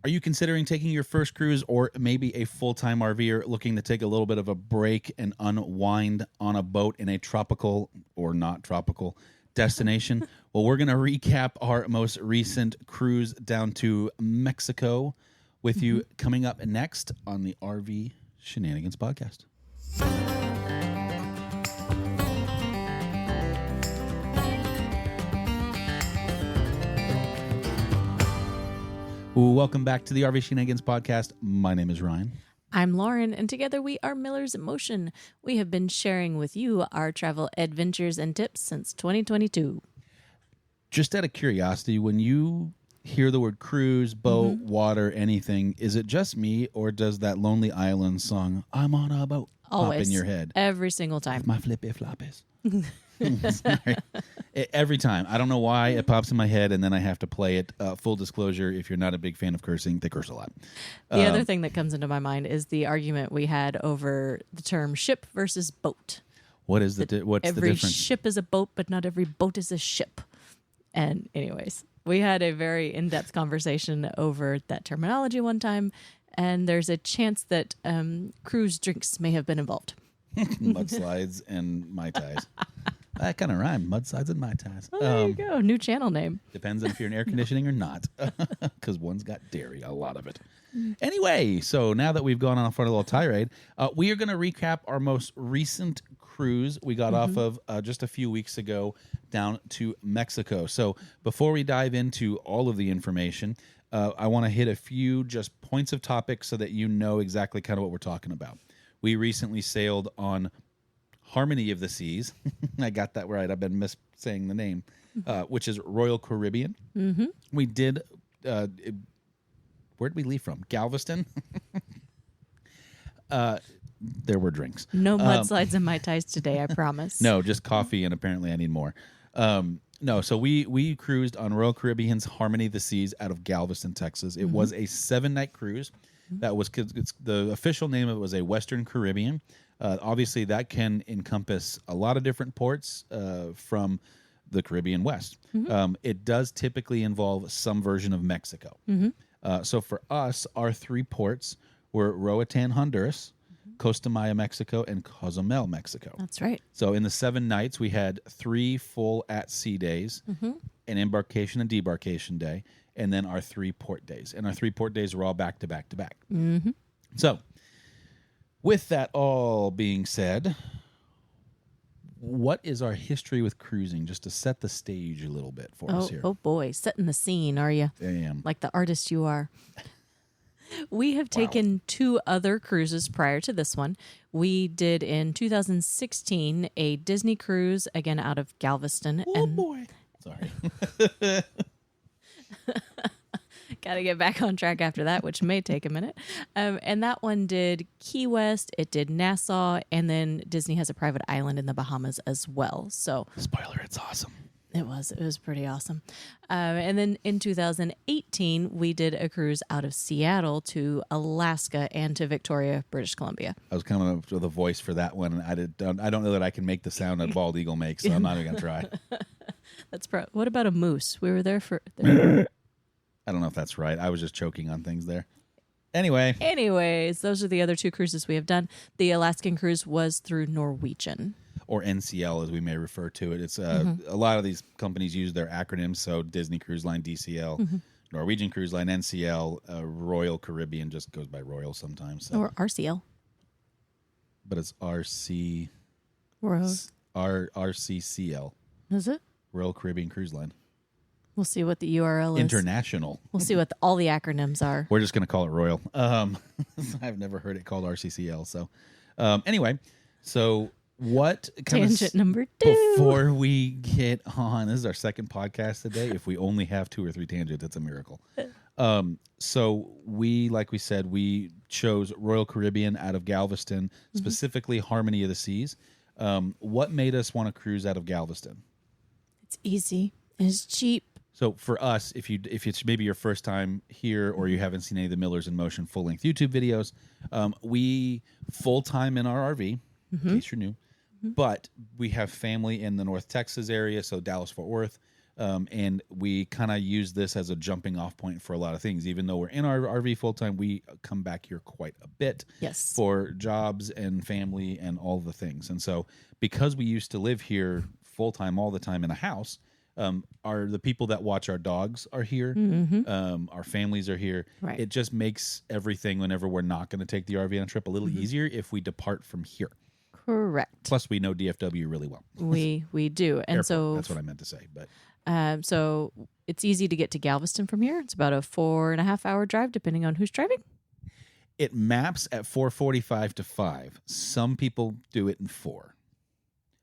Are you considering taking your first cruise, or maybe a full-time RVer looking to take a little bit of a break and unwind on a boat in a tropical or not tropical destination? Well, we're going to recap our most recent cruise down to Mexico with you coming up next on the RV Shenanigans podcast. Welcome back to the RV Shenanigans podcast. My name is Ryan. I'm Lauren, and together we are Millers in Motion. We have been sharing with you our travel adventures and tips since 2022. Just out of curiosity, when you hear the word cruise, boat, water, anything, is it just me, or does that Lonely Island song, I'm on a boat, Always. pop in your head? Every single time. My flippy floppies. Sorry. Every time. I don't know why it pops in my head, and then I have to play it. Full disclosure, if you're not a big fan of cursing, they curse a lot. The other thing that comes into my mind is the argument we had over the term ship versus boat. What's the difference? Every ship is a boat, but not every boat is a ship. And anyways, we had a very in-depth conversation over that terminology one time, and there's a chance that cruise drinks may have been involved. Mudslides and Mai Tais. That kind of rhyme. Mudslides and Mai Tais. Oh, there you go. New channel name. Depends on if you're in air conditioning or not, because one's got dairy, a lot of it. Anyway, so now that we've gone on for a little tirade, we are going to recap our most recent cruise we got off of just a few weeks ago down to Mexico. So before we dive into all of the information, I want to hit a few just points of topics so that you know exactly kind of what we're talking about. We recently sailed on Harmony of the Seas. I got that right. I've been saying the name, which is Royal Caribbean. Mm-hmm. We did, where did we leave from? Galveston. There were drinks. No mudslides and Mai Tais today, I promise. No, just coffee, and apparently I need more. No, so we cruised on Royal Caribbean's Harmony of the Seas out of Galveston, Texas. It was a 7-night cruise. That was the official name of it was a Western Caribbean. Obviously, that can encompass a lot of different ports from the Caribbean West. It does typically involve some version of Mexico. So for us, our 3 ports were Roatan, Honduras, Costa Maya, Mexico, and Cozumel, Mexico. That's right. So in the 7 nights, we had 3 full at-sea days, an embarkation and debarkation day, and then our 3 port days. And our 3 port days were all back to back to back. So with that all being said, what is our history with cruising, just to set the stage a little bit for us here? Oh boy, setting the scene, are you? I am. Like the artist you are. We have taken 2 other cruises prior to this one. We did in 2016 a Disney cruise, again out of Galveston. Oh boy. Sorry. Got to get back on track after that, which may take a minute. And that one did Key West, it did Nassau, and then Disney has a private island in the Bahamas as well. So, Spoiler, it's awesome. It was pretty awesome. And then in 2018, we did a cruise out of Seattle to Alaska and to Victoria, British Columbia. I was coming up with a voice for that one, and I don't know that I can make the sound a bald eagle makes, so I'm not even going to try. What about a moose? We were there for... I don't know if that's right. I was just choking on things there. Anyways, those are the other 2 cruises we have done. The Alaskan cruise was through Norwegian. Or NCL, as we may refer to it. It's a lot of these companies use their acronyms, so Disney Cruise Line, DCL, Norwegian Cruise Line, NCL, Royal Caribbean just goes by Royal sometimes. So. Or RCL. But it's RCCL. Is it? Royal Caribbean Cruise Line. We'll see what the URL is. International. We'll see what all the acronyms are. We're just going to call it Royal. I've never heard it called RCCL. So anyway, so what kind Tangent of... number 2. Before we get on, this is our second podcast today. If we only have 2 or 3 tangents, it's a miracle. So like we said, we chose Royal Caribbean out of Galveston, specifically Harmony of the Seas. What made us want to cruise out of Galveston? It's easy. It's cheap. So for us, if it's maybe your first time here or you haven't seen any of the Millers in Motion full-length YouTube videos, we full-time in our RV, in case you're new, but we have family in the North Texas area, so Dallas-Fort Worth, And we kind of use this as a jumping off point for a lot of things. Even though we're in our RV full time, we come back here quite a bit Yes. for jobs and family and all the things. And so because we used to live here full time all the time in a house, the people that watch our dogs are here. Our families are here. Right. It just makes everything, whenever we're not going to take the RV on a trip, a little easier if we depart from here. Correct. Plus, we know DFW really well. We do. And Airport, so that's what I meant to say. But so it's easy to get to Galveston from here. It's about a 4.5-hour drive, depending on who's driving. it maps at 4:45 to 5. Some people do it in 4.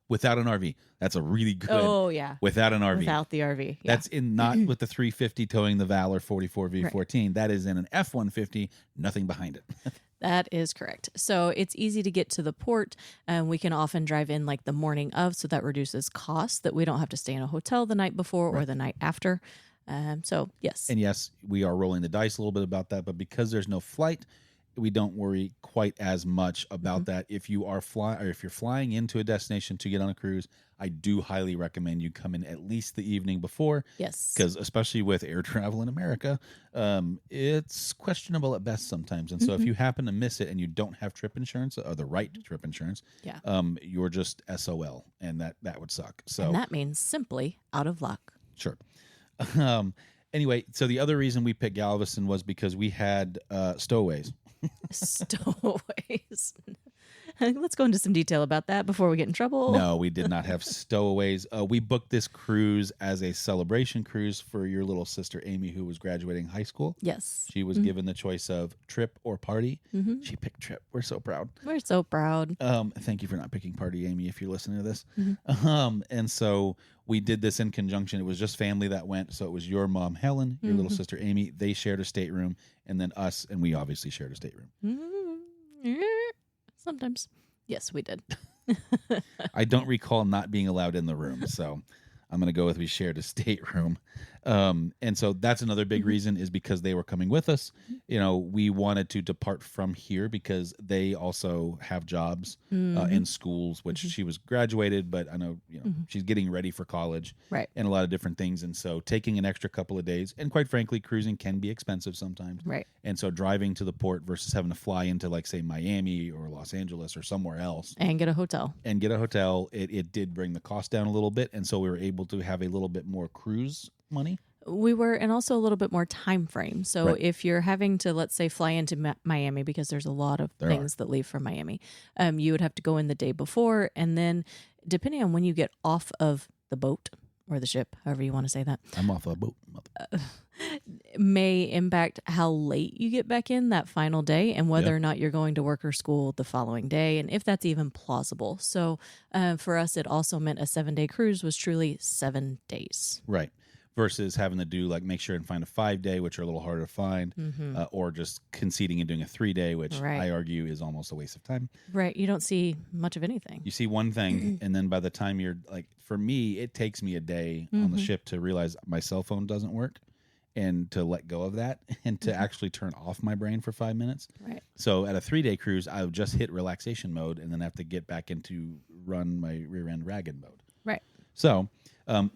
Without an RV. That's a really good. Oh, yeah. Without an RV. Without the RV. Yeah. That's in not with the 350 towing the Valor 44 V14. Right. That is in an F-150, nothing behind it. That is correct. So it's easy to get to the port. We can often drive in like the morning of, so that reduces costs, that we don't have to stay in a hotel the night before or the night after. So, yes. And yes, we are rolling the dice a little bit about that, but because there's no flight, we don't worry quite as much about that. If you are if you're flying into a destination to get on a cruise, I do highly recommend you come in at least the evening before. Yes. Because especially with air travel in America, it's questionable at best sometimes. And so if you happen to miss it and you don't have trip insurance or the right trip insurance, you're just SOL, and that would suck. So and that means simply out of luck. Sure. Anyway, so the other reason we picked Galveston was because we had stowaways. Stowaways. Let's go into some detail about that before we get in trouble. No, we did not have stowaways. We booked this cruise as a celebration cruise for your little sister, Amy, who was graduating high school. Yes. She was given the choice of trip or party. She picked trip. We're so proud. We're so proud. Thank you for not picking party, Amy, if you're listening to this. And so we did this in conjunction. It was just family that went. So it was your mom, Helen, your little sister, Amy. They shared a stateroom, and then us, and we obviously shared a stateroom. Sometimes. Yes, we did. I don't recall not being allowed in the room, so I'm going to go with we shared a stateroom. And so that's another big reason, is because they were coming with us. You know, we wanted to depart from here because they also have jobs in schools, which she was graduated, but I know, she's getting ready for college and a lot of different things. And so taking an extra couple of days, and quite frankly, cruising can be expensive sometimes. Right. And so driving to the port versus having to fly into, like, say, Miami or Los Angeles or somewhere else. And get a hotel. It did bring the cost down a little bit. And so we were able to have a little bit more cruise money. We were, and also a little bit more time frame. So if you're having to, let's say, fly into Miami, because there's a lot of things that leave from Miami, you would have to go in the day before, and then depending on when you get off of the boat or the ship, however you want to say that. I'm off a boat. May impact how late you get back in that final day, and whether or not you're going to work or school the following day, and if that's even plausible. So for us, it also meant a 7-day cruise was truly 7 days. Right. Versus having to do, like, make sure and find a 5-day, which are a little harder to find, or just conceding and doing a 3-day, which I argue is almost a waste of time. Right. You don't see much of anything. You see one thing, and then by the time you're, like, for me, it takes me a day on the ship to realize my cell phone doesn't work, and to let go of that, and to actually turn off my brain for 5 minutes. Right. So at a 3-day cruise, I would just hit relaxation mode and then have to get back into run my rear end ragged mode. Right. So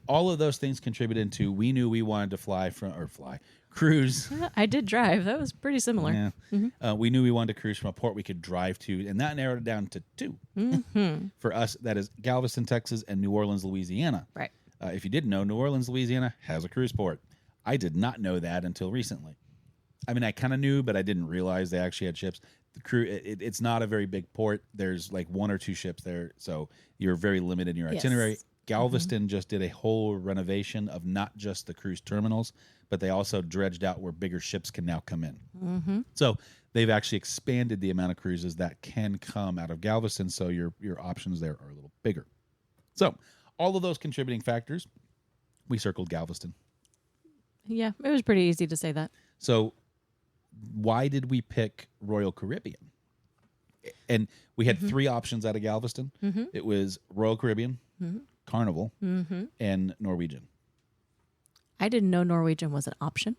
all of those things contributed to, we knew we wanted to cruise. I did drive. That was pretty similar. Yeah. We knew we wanted to cruise from a port we could drive to, and that narrowed it down to 2. For us, that is Galveston, Texas, and New Orleans, Louisiana. Right. If you didn't know, New Orleans, Louisiana has a cruise port. I did not know that until recently. I mean, I kind of knew, but I didn't realize they actually had ships. The it's not a very big port. There's like 1 or 2 ships there, so you're very limited in your itinerary. Yes. Galveston just did a whole renovation of not just the cruise terminals, but they also dredged out where bigger ships can now come in. So they've actually expanded the amount of cruises that can come out of Galveston, so your options there are a little bigger. So all of those contributing factors, we circled Galveston. Yeah, it was pretty easy to say that. So why did we pick Royal Caribbean? And we had 3 options out of Galveston. It was Royal Caribbean, Carnival, and Norwegian. I didn't know Norwegian was an option.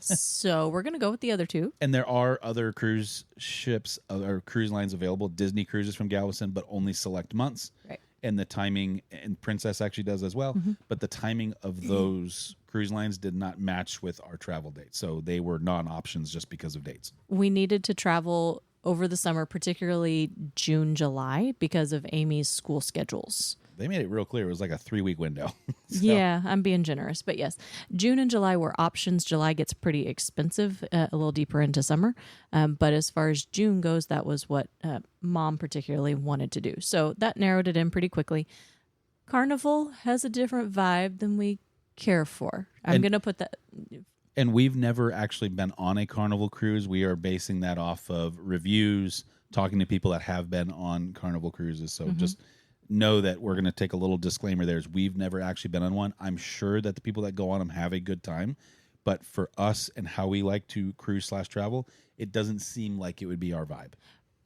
So we're going to go with the other 2. And there are other cruise ships or cruise lines available, Disney cruises from Galveston, but only select months. Right. and the timing, and Princess actually does as well, but the timing of those cruise lines did not match with our travel dates. So they were non-options just because of dates. We needed to travel over the summer, particularly June, July, because of Amy's school schedules. They made it real clear. It was like a 3-week window. So, Yeah, I'm being generous. But yes, June and July were options. July gets pretty expensive, a little deeper into summer. But as far as June goes, that was what Mom particularly wanted to do. So that narrowed it in pretty quickly. Carnival has a different vibe than we care for. I'm going to put that... And we've never actually been on a Carnival cruise. We are basing that off of reviews, talking to people that have been on Carnival cruises. So just know that we're going to take a little disclaimer there. Is we've never actually been on one. I'm sure that the people that go on them have a good time. But for us and how we like to cruise/travel, it doesn't seem like it would be our vibe.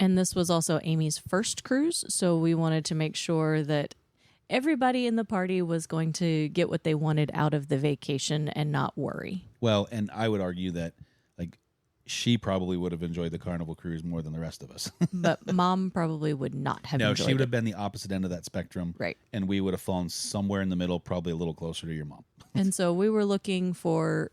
And this was also Amy's first cruise. So we wanted to make sure that everybody in the party was going to get what they wanted out of the vacation and not worry. Well, and I would argue that like she probably would have enjoyed the Carnival cruise more than the rest of us. But Mom probably would not have enjoyed she would it. have been the opposite end of that spectrum. Right. And we would have fallen somewhere in the middle, probably a little closer to your mom. And so we were looking for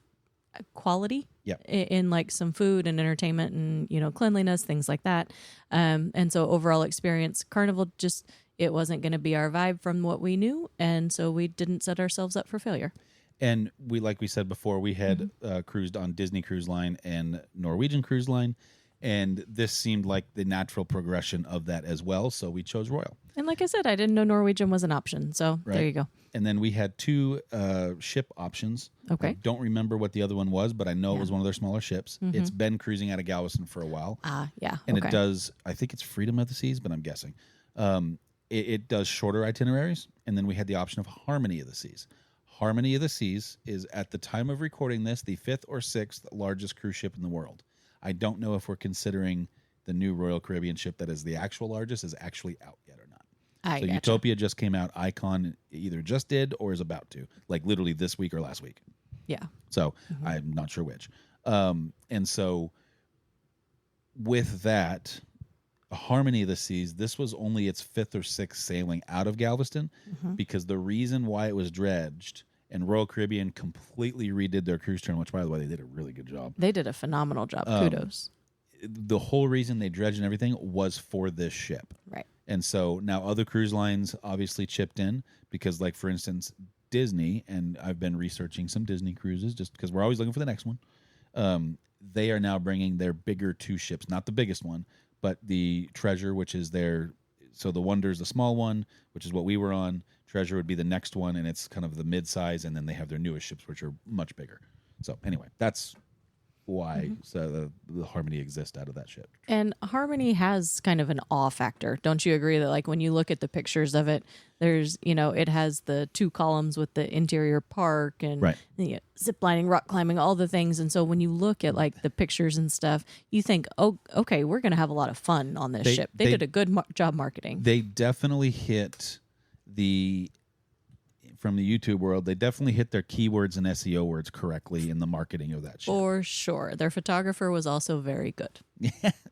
quality in like some food and entertainment and, cleanliness, things like that. And so overall experience, Carnival just... it wasn't going to be our vibe from what we knew, and so we didn't set ourselves up for failure. And we, like we said before, we had cruised on Disney Cruise Line and Norwegian Cruise Line, and this seemed like the natural progression of that as well, so we chose Royal. And like I said, I didn't know Norwegian was an option, so there you go. And then we had 2 ship options. Okay. I don't remember what the other one was, but I know it was one of their smaller ships. It's been cruising out of Galveston for a while. Yeah. And it does, I think it's Freedom of the Seas, but I'm guessing. It does shorter itineraries, and then we had the option of Harmony of the Seas. Harmony of the Seas is, at the time of recording this, the 5th or 6th largest cruise ship in the world. I don't know if we're considering the new Royal Caribbean ship that is the actual largest is actually out yet or not. So Utopia just came out. Icon either just did or is about to, like literally this week or last week. Yeah. So I'm not sure which. And so with that... Harmony of the Seas, this was only its 5th or 6th sailing out of Galveston because the reason why it was dredged, and Royal Caribbean completely redid their cruise terminal, which, by the way, they did a really good job. They did a phenomenal job. Kudos. The whole reason they dredged and everything was for this ship. Right. And so now other cruise lines obviously chipped in because, like, for instance, Disney, and I've been researching some Disney cruises just because we're always looking for the next one. They are now bringing their bigger 2 ships, not the biggest one, but the Treasure, which is so the Wonder is the small one, which is what we were on. Treasure would be the next one, and it's kind of the mid-size, and then they have their newest ships, which are much bigger. So anyway, that's why the Harmony exists out of that ship. And Harmony has kind of an awe factor. Don't you agree that, like, when you look at the pictures of it, there's, it has the 2 columns with the interior park and zip lining, rock climbing, all the things. And so when you look at, like, the pictures and stuff, you think, oh, okay, we're going to have a lot of fun on this ship. They did a good job marketing. They definitely hit from the YouTube world, they definitely hit their keywords and SEO words correctly in the marketing of that ship. For sure. Their photographer was also very good.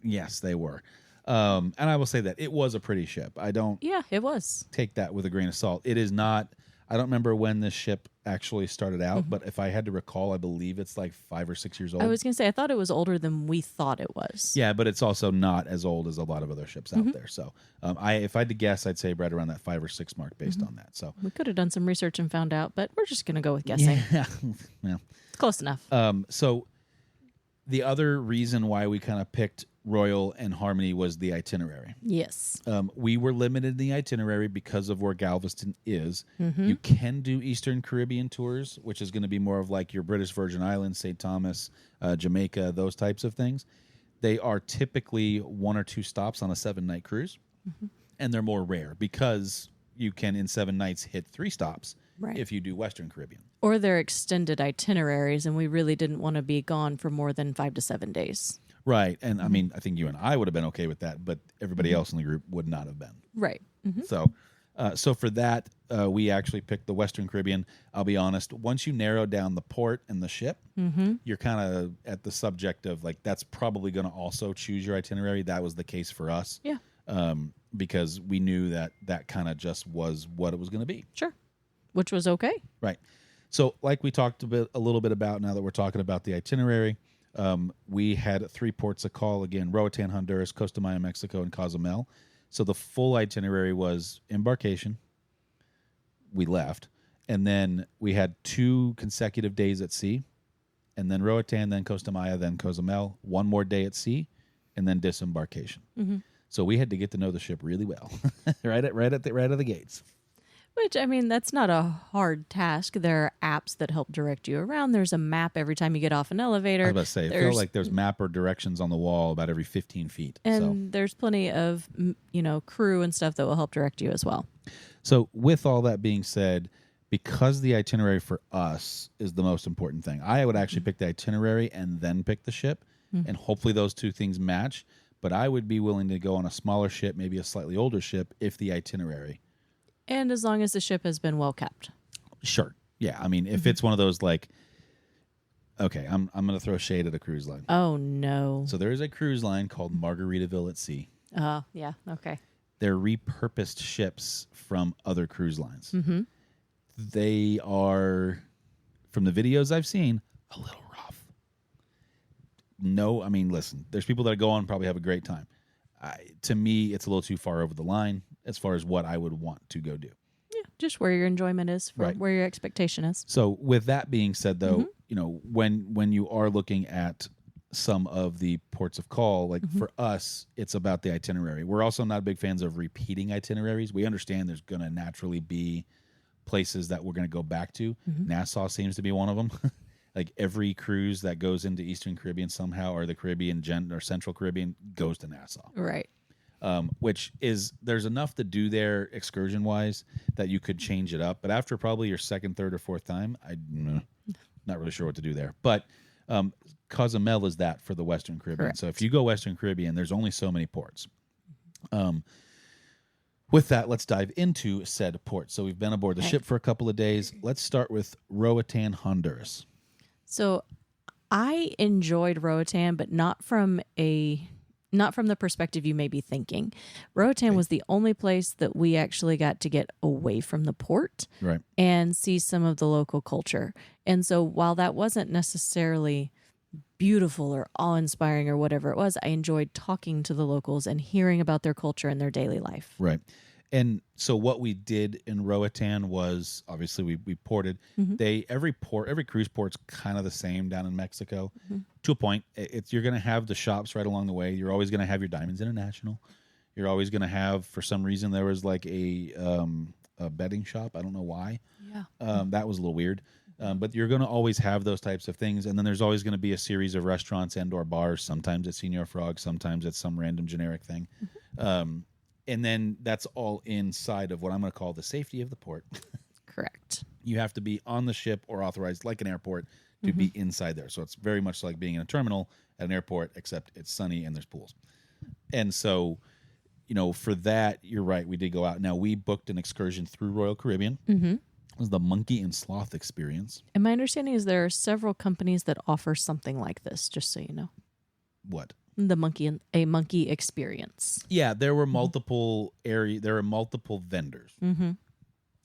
Yes, they were. And I will say that it was a pretty ship. Yeah, it was. Take that with a grain of salt. It is not, I don't remember when this ship actually started out, but if I had to recall, I believe it's like 5 or 6 years old. I was going to say, I thought it was older than we thought it was. Yeah, but it's also not as old as a lot of other ships out there. So if I had to guess, I'd say right around that 5 or 6 mark based on that. So we could have done some research and found out, but we're just going to go with guessing. Yeah. Well, it's close enough. So the other reason why we kind of picked Royal and Harmony was the itinerary. Yes. We were limited in the itinerary because of where Galveston is. You can do Eastern Caribbean tours, which is going to be more of like your British Virgin Islands, St. Thomas, Jamaica, those types of things. They are typically 1 or 2 stops on a 7-night cruise, and they're more rare because you can, in 7 nights, hit 3 stops if you do Western Caribbean. Or they're extended itineraries, and we really didn't want to be gone for more than 5 to 7 days. Right. And I mean, I think you and I would have been okay with that, but everybody else in the group would not have been. Right. So for that, we actually picked the Western Caribbean. I'll be honest, once you narrow down the port and the ship, you're kind of at the subject of, like, that's probably going to also choose your itinerary. That was the case for us. Yeah. because we knew that kind of just was what it was going to be. Sure. Which was okay. Right. So like we talked a little bit about, now that we're talking about the itinerary, we had 3 ports of call, again, Roatan, Honduras, Costa Maya, Mexico, and Cozumel. So the full itinerary was embarkation. We left. And then we had 2 consecutive days at sea. And then Roatan, then Costa Maya, then Cozumel. 1 more day at sea, and then disembarkation. Mm-hmm. So we had to get to know the ship really well, right at the gates. Which, I mean, that's not a hard task. There are apps that help direct you around. There's a map every time you get off an elevator. I was about to say, I feel like there's map or directions on the wall about every 15 feet. And there's plenty of, crew and stuff that will help direct you as well. So with all that being said, because the itinerary for us is the most important thing, I would actually pick the itinerary and then pick the ship, and hopefully those 2 things match. But I would be willing to go on a smaller ship, maybe a slightly older ship, if the itinerary. And as long as the ship has been well kept. Sure. Yeah. I mean, if it's one of those like, okay, I'm going to throw shade at a cruise line. Oh, no. So there is a cruise line called Margaritaville at Sea. Oh, yeah. Okay. They're repurposed ships from other cruise lines. Mm-hmm. They are, from the videos I've seen, a little rough. No, I mean, listen, there's people that go on and probably have a great time. To me, it's a little too far over the line as far as what I would want to go do. Yeah, just where your enjoyment is, where your expectation is. So with that being said, though, when you are looking at some of the ports of call, like for us, it's about the itinerary. We're also not big fans of repeating itineraries. We understand there's going to naturally be places that we're going to go back to. Nassau seems to be one of them. Like every cruise that goes into Eastern Caribbean somehow, or the Caribbean or Central Caribbean, goes to Nassau. Right. Which is, there's enough to do there excursion wise that you could change it up. But after probably your 2nd, 3rd, or 4th time, I'm not really sure what to do there. But Cozumel is that for the Western Caribbean. Correct. So if you go Western Caribbean, there's only so many ports. With that, let's dive into said port. So we've been aboard the ship for a couple of days. Let's start with Roatan, Honduras. So I enjoyed Roatan, but not from the perspective you may be thinking. Roatan was the only place that we actually got to get away from the port, right, and see some of the local culture. And so while that wasn't necessarily beautiful or awe-inspiring or whatever it was, I enjoyed talking to the locals and hearing about their culture and their daily life. Right. And so what we did in Roatan was, obviously we ported. Every cruise port's kind of the same down in Mexico to a point. You're going to have the shops right along the way. You're always going to have your Diamonds International. You're always going to have, for some reason, there was like a bedding shop. I don't know why. Yeah. That was a little weird. But you're going to always have those types of things. And then there's always going to be a series of restaurants and or bars. Sometimes it's Señor Frog. Sometimes it's some random generic thing. And then that's all inside of what I'm going to call the safety of the port. Correct. You have to be on the ship or authorized, like an airport, to be inside there. So it's very much like being in a terminal at an airport, except it's sunny and there's pools. And so, for that, you're right. We did go out. Now, we booked an excursion through Royal Caribbean. It was the Monkey and Sloth experience. And my understanding is there are several companies that offer something like this, just so you know. What? The monkey experience. Yeah, there were multiple there were multiple vendors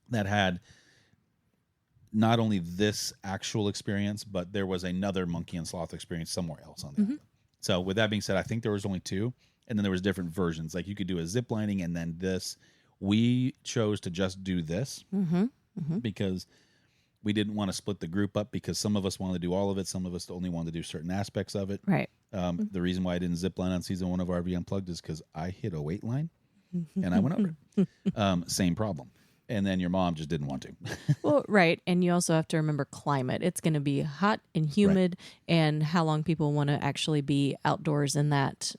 that had not only this actual experience, but there was another Monkey and Sloth experience somewhere else on that. So with that being said, I think there was only 2, and then there was different versions. Like you could do a zip lining and then this. We chose to just do this because we didn't want to split the group up, because some of us wanted to do all of it. Some of us only wanted to do certain aspects of it. Right. The reason why I didn't zip line on season 1 of RV Unplugged is because I hit a weight line and I went over it. Same problem. And then your mom just didn't want to. Well, right. And you also have to remember climate. It's going to be hot and humid, and how long people want to actually be outdoors in that,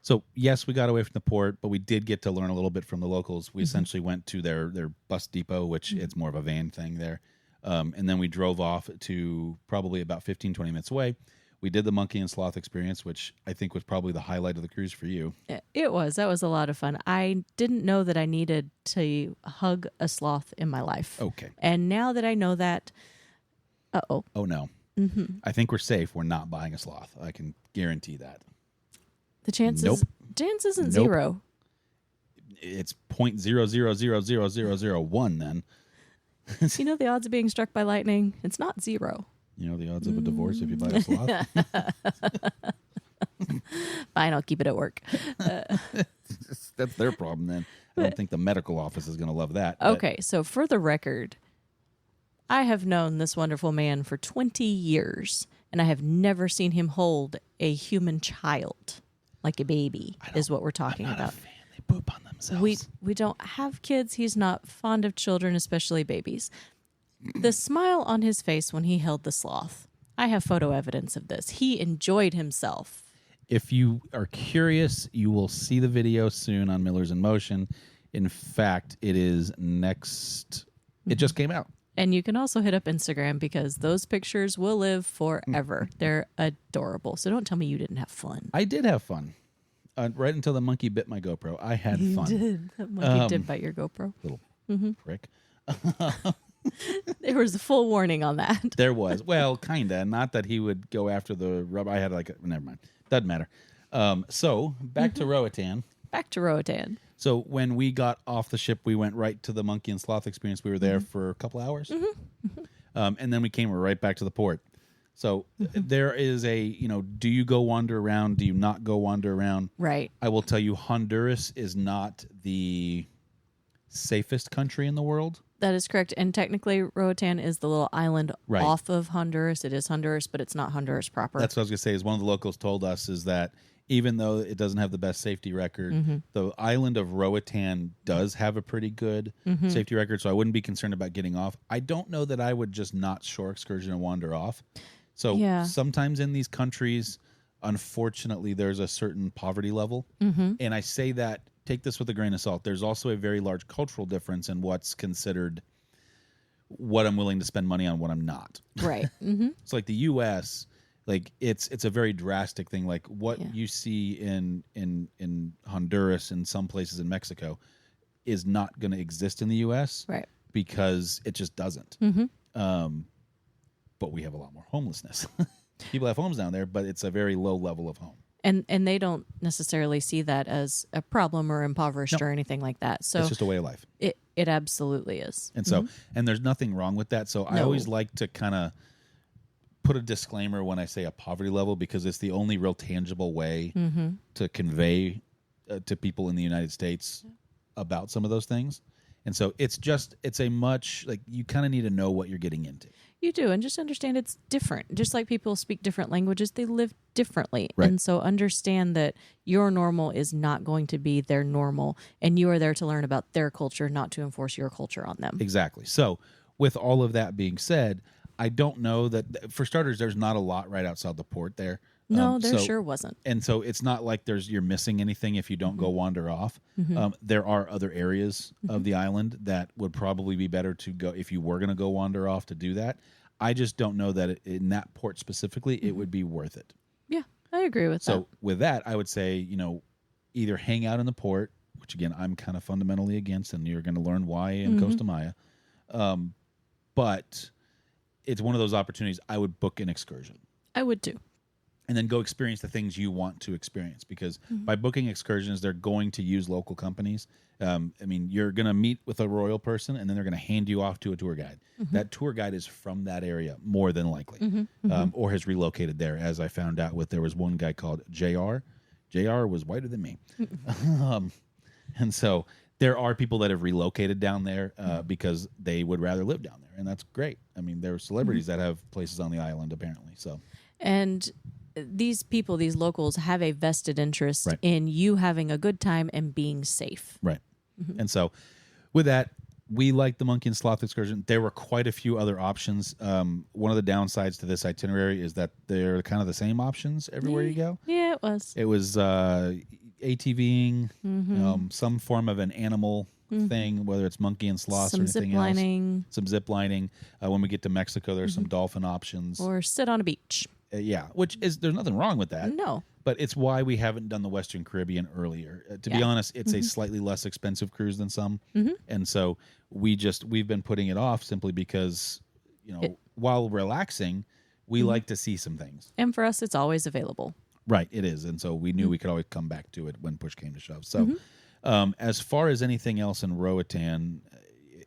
So, yes, we got away from the port, but we did get to learn a little bit from the locals. We essentially went to their bus depot, which it's more of a van thing there. And then we drove off to probably about 15, 20 minutes away. We did the Monkey and Sloth experience, which I think was probably the highlight of the cruise for you. It was. That was a lot of fun. I didn't know that I needed to hug a sloth in my life. Okay. And now that I know that, Oh, no. I think we're safe. We're not buying a sloth. I can guarantee that. The chances... Nope. Chance isn't Nope. 0. It's 0.0000001 then. You know the odds of being struck by lightning? It's not 0. You know the odds of a divorce if you buy a sloth? Fine, I'll keep it at work. That's their problem then. I don't think the medical office is going to love that. but- Okay, so for the record, I have known this wonderful man for 20 years, and I have never seen him hold a human child like a baby, is what we're talking I'm not about. a fan. They poop on themselves. We don't have kids. He's not fond of children, especially babies. The smile on his face when he held the sloth. I have photo evidence of this. He enjoyed himself. If you are curious, you will see the video soon on Miller's in Motion. In fact, it is next. It just came out. And you can also hit up Instagram because those pictures will live forever. They're adorable. So don't tell me you didn't have fun. I did have fun. Right until the monkey bit my GoPro. I had fun. Did. That monkey did bite your GoPro. Little prick. There was a full warning on that. There was. Well, kind of. Not that he would go after the rub. I had never mind. Doesn't matter. So back to Roatan. Back to Roatan. So when we got off the ship, we went right to the monkey and sloth experience. We were there for a couple hours. And then we came right back to the port. So there is do you go wander around? Do you not go wander around? Right. I will tell you, Honduras is not the safest country in the world. That is correct. And technically, Roatan is the little island Right. off of Honduras. It is Honduras, but it's not Honduras proper. That's what I was going to say. Is one of the locals told us is that even though it doesn't have the best safety record, the island of Roatan does have a pretty good safety record. So I wouldn't be concerned about getting off. I don't know that I would just not shore excursion and wander off. So sometimes in these countries, unfortunately, there's a certain poverty level. And I say that, take this with a grain of salt. There's also a very large cultural difference in what's considered what I'm willing to spend money on, what I'm not. Right. It's like the U.S., like it's a very drastic thing. Like what you see in Honduras and some places in Mexico is not going to exist in the U.S. Right. because it just doesn't. But we have a lot more homelessness. People have homes down there, but it's a very low level of home. And they don't necessarily see that as a problem or impoverished or anything like that. So It's just a way of life. it absolutely is. And so, and there's nothing wrong with that. So I always like to kind of put a disclaimer when I say a poverty level, because it's the only real tangible way to convey to people in the United States about some of those things. And so it's a much, like, you kind of need to know what you're getting into. You do, and just understand it's different. Just like people speak different languages, they live differently. Right. And so understand that your normal is not going to be their normal, and you are there to learn about their culture, not to enforce your culture on them. Exactly. So with all of that being said, I don't know that, for starters, there's not a lot right outside the port there. No, there so- sure wasn't. And so it's not like you're missing anything if you don't go wander off. There are other areas of the island that would probably be better to go if you were going to go wander off to do that. I just don't know that in that port specifically it would be worth it. Yeah, I agree with that. So with that, I would say, either hang out in the port, which again I'm kind of fundamentally against, and you're going to learn why in Costa Maya. But it's one of those opportunities I would book an excursion. I would too. And then go experience the things you want to experience, because by booking excursions, they're going to use local companies. You're going to meet with a royal person, and then they're going to hand you off to a tour guide. That tour guide is from that area, more than likely, or has relocated there. As I found out, there was one guy called JR. JR was whiter than me. And so there are people that have relocated down there because they would rather live down there, and that's great. There are celebrities that have places on the island, apparently. So, And these people, these locals, have a vested interest Right. in you having a good time and being safe. right. And so with that, we liked the monkey and sloth excursion. There were quite a few other options. One of the downsides to this itinerary is that they're kind of the same options everywhere you go. Yeah, it was. It was ATVing, some form of an animal thing, whether it's monkey and sloth or Some anything zip else. lining Some zip lining. When we get to Mexico, there's some dolphin options. or sit on a beach. Which is, there's nothing wrong with that. No. But it's why we haven't done the Western Caribbean earlier. To be honest, it's a slightly less expensive cruise than some. And so we've been putting it off simply because, while relaxing, we like to see some things. And for us, it's always available. Right, it is. And so we knew we could always come back to it when push came to shove. So as far as anything else in Roatan,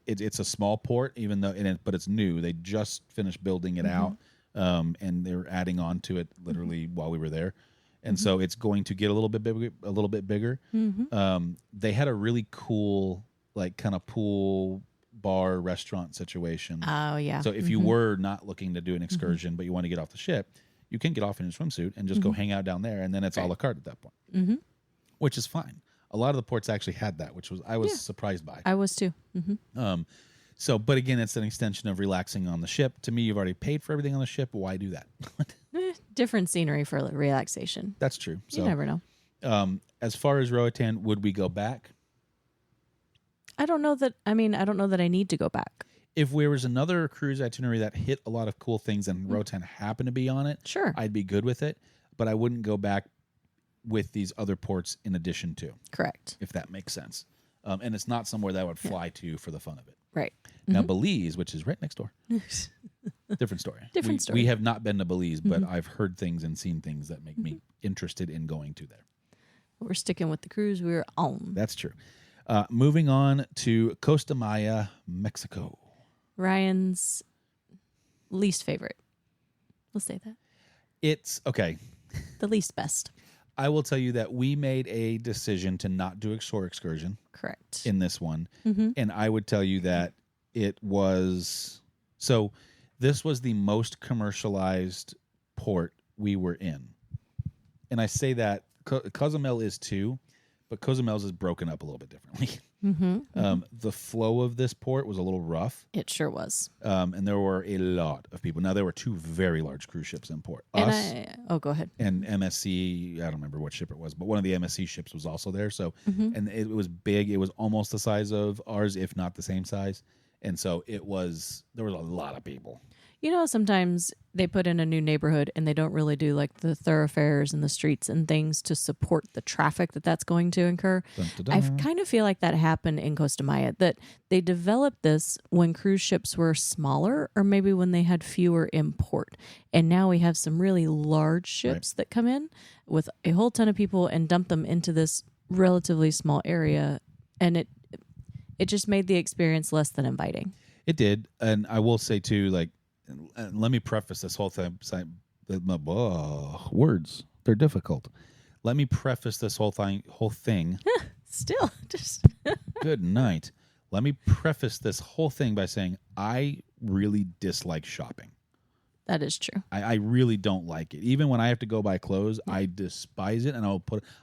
it's a small port, even though, but it's new. They just finished building it out, and they're adding on to it literally while we were there. And so it's going to get a little bit bigger. They had a really cool, like, kind of pool bar restaurant situation. Oh, yeah. So if you were not looking to do an excursion, but you want to get off the ship, you can get off in a swimsuit and just go hang out down there, and then it's a la carte at that point, which is fine. A lot of the ports actually had that, which was I was surprised by. I was too. So, but again, it's an extension of relaxing on the ship. To me, you've already paid for everything on the ship. Why do that? Different scenery for relaxation. That's true. So, you never know. As far as Roatan, would we go back? I don't know that I need to go back. If there was another cruise itinerary that hit a lot of cool things and Roatan happened to be on it, sure, I'd be good with it. But I wouldn't go back with these other ports in addition to. Correct. If that makes sense. And it's not somewhere that I would fly to for the fun of it. Right. Now, Belize, which is right next door. Different story. We have not been to Belize, but I've heard things and seen things that make me interested in going to there. We're sticking with the cruise we're on. That's true. Moving on to Costa Maya, Mexico. Ryan's least favorite. We'll say that. It's okay. The least best. I will tell you that we made a decision to not do a shore excursion. Correct. In this one. And I would tell you that it was... So this was the most commercialized port we were in. And I say that Cozumel is too, but Cozumel's is broken up a little bit differently. The flow of this port was a little rough. It sure was. And there were a lot of people. Now, there were two very large cruise ships in port. Go ahead. And MSC, I don't remember what ship it was, but one of the MSC ships was also there. So, and it was big. It was almost the size of ours, if not the same size. And so there was a lot of people. You know, sometimes they put in a new neighborhood and they don't really do like the thoroughfares and the streets and things to support the traffic that's going to incur. Dun, dun, dun. I kind of feel like that happened in Costa Maya, that they developed this when cruise ships were smaller or maybe when they had fewer in port. And now we have some really large ships that come in with a whole ton of people and dump them into this relatively small area. And it just made the experience less than inviting. It did. And I will say too, like, let me preface this whole thing. Words, they're difficult. Let me preface this whole thing. Still, just good night. Let me preface this whole thing by saying I really dislike shopping. That is true. I really don't like it. Even when I have to go buy clothes, I despise it, and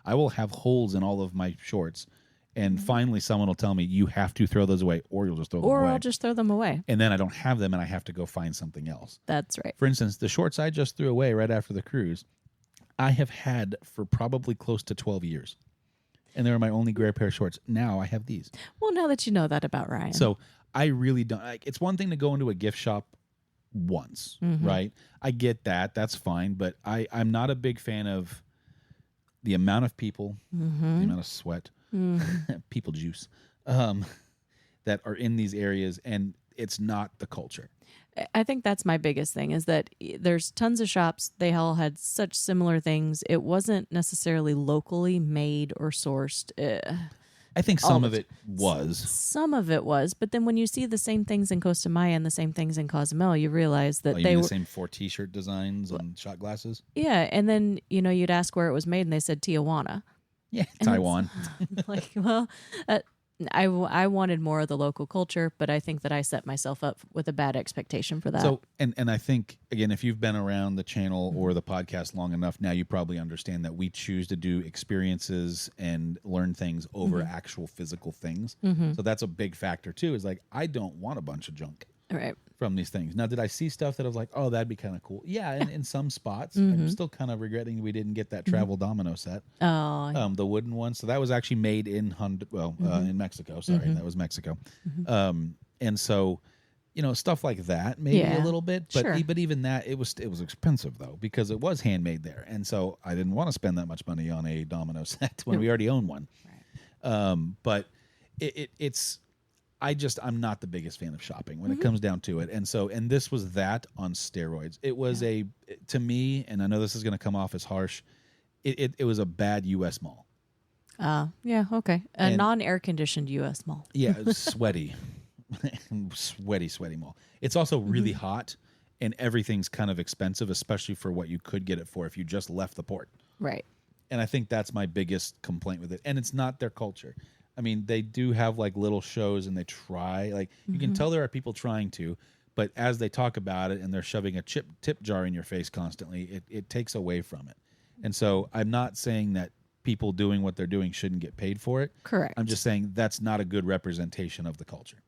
I will have holes in all of my shorts. And finally, someone will tell me, you have to throw those away, or you'll just throw them away. Or I'll just throw them away. And then I don't have them, and I have to go find something else. That's right. For instance, the shorts I just threw away right after the cruise, I have had for probably close to 12 years. And they were my only gray pair of shorts. Now I have these. Well, now that you know that about Ryan. So I really don't... it's one thing to go into a gift shop once, right? I get that. That's fine. But I'm not a big fan of the amount of people, the amount of sweat, people juice that are in these areas, and it's not the culture. I think that's my biggest thing, is that there's tons of shops. They all had such similar things. It wasn't necessarily locally made or sourced. I think some of it was. Some of it was, but then when you see the same things in Costa Maya and the same things in Cozumel, you realize that they were the same 4 T-shirt designs and shot glasses. Yeah, and then you'd ask where it was made, and they said Tijuana. Yeah, Taiwan. Like, well, I wanted more of the local culture, but I think that I set myself up with a bad expectation for that. So, and I think, again, if you've been around the channel or the podcast long enough, now you probably understand that we choose to do experiences and learn things over actual physical things. So that's a big factor too, is like, I don't want a bunch of junk. Right. From these things. Now, did I see stuff that I was like, oh, that'd be kind of cool? Yeah, in some spots. I'm still kind of regretting we didn't get that travel domino set. Oh. The wooden one. So that was actually made in in Mexico. Sorry, that was Mexico. And so, stuff like that, maybe a little bit. But sure. But even that, it was expensive, though, because it was handmade there. And so I didn't want to spend that much money on a domino set when we already own one. Right. But it's... I'm not the biggest fan of shopping when it comes down to it. And this was that on steroids. It was to me, and I know this is going to come off as harsh, it was a bad U.S. mall. Yeah, okay. A And- non-air conditioned U.S. mall. Yeah, it was sweaty, sweaty mall. It's also really hot, and everything's kind of expensive, especially for what you could get it for if you just left the port. Right. And I think that's my biggest complaint with it. And it's not their culture. I mean, they do have like little shows, and they try. Like you can tell there are people trying to, but as they talk about it and they're shoving a tip jar in your face constantly, it takes away from it. And so I'm not saying that people doing what they're doing shouldn't get paid for it. Correct. I'm just saying that's not a good representation of the culture.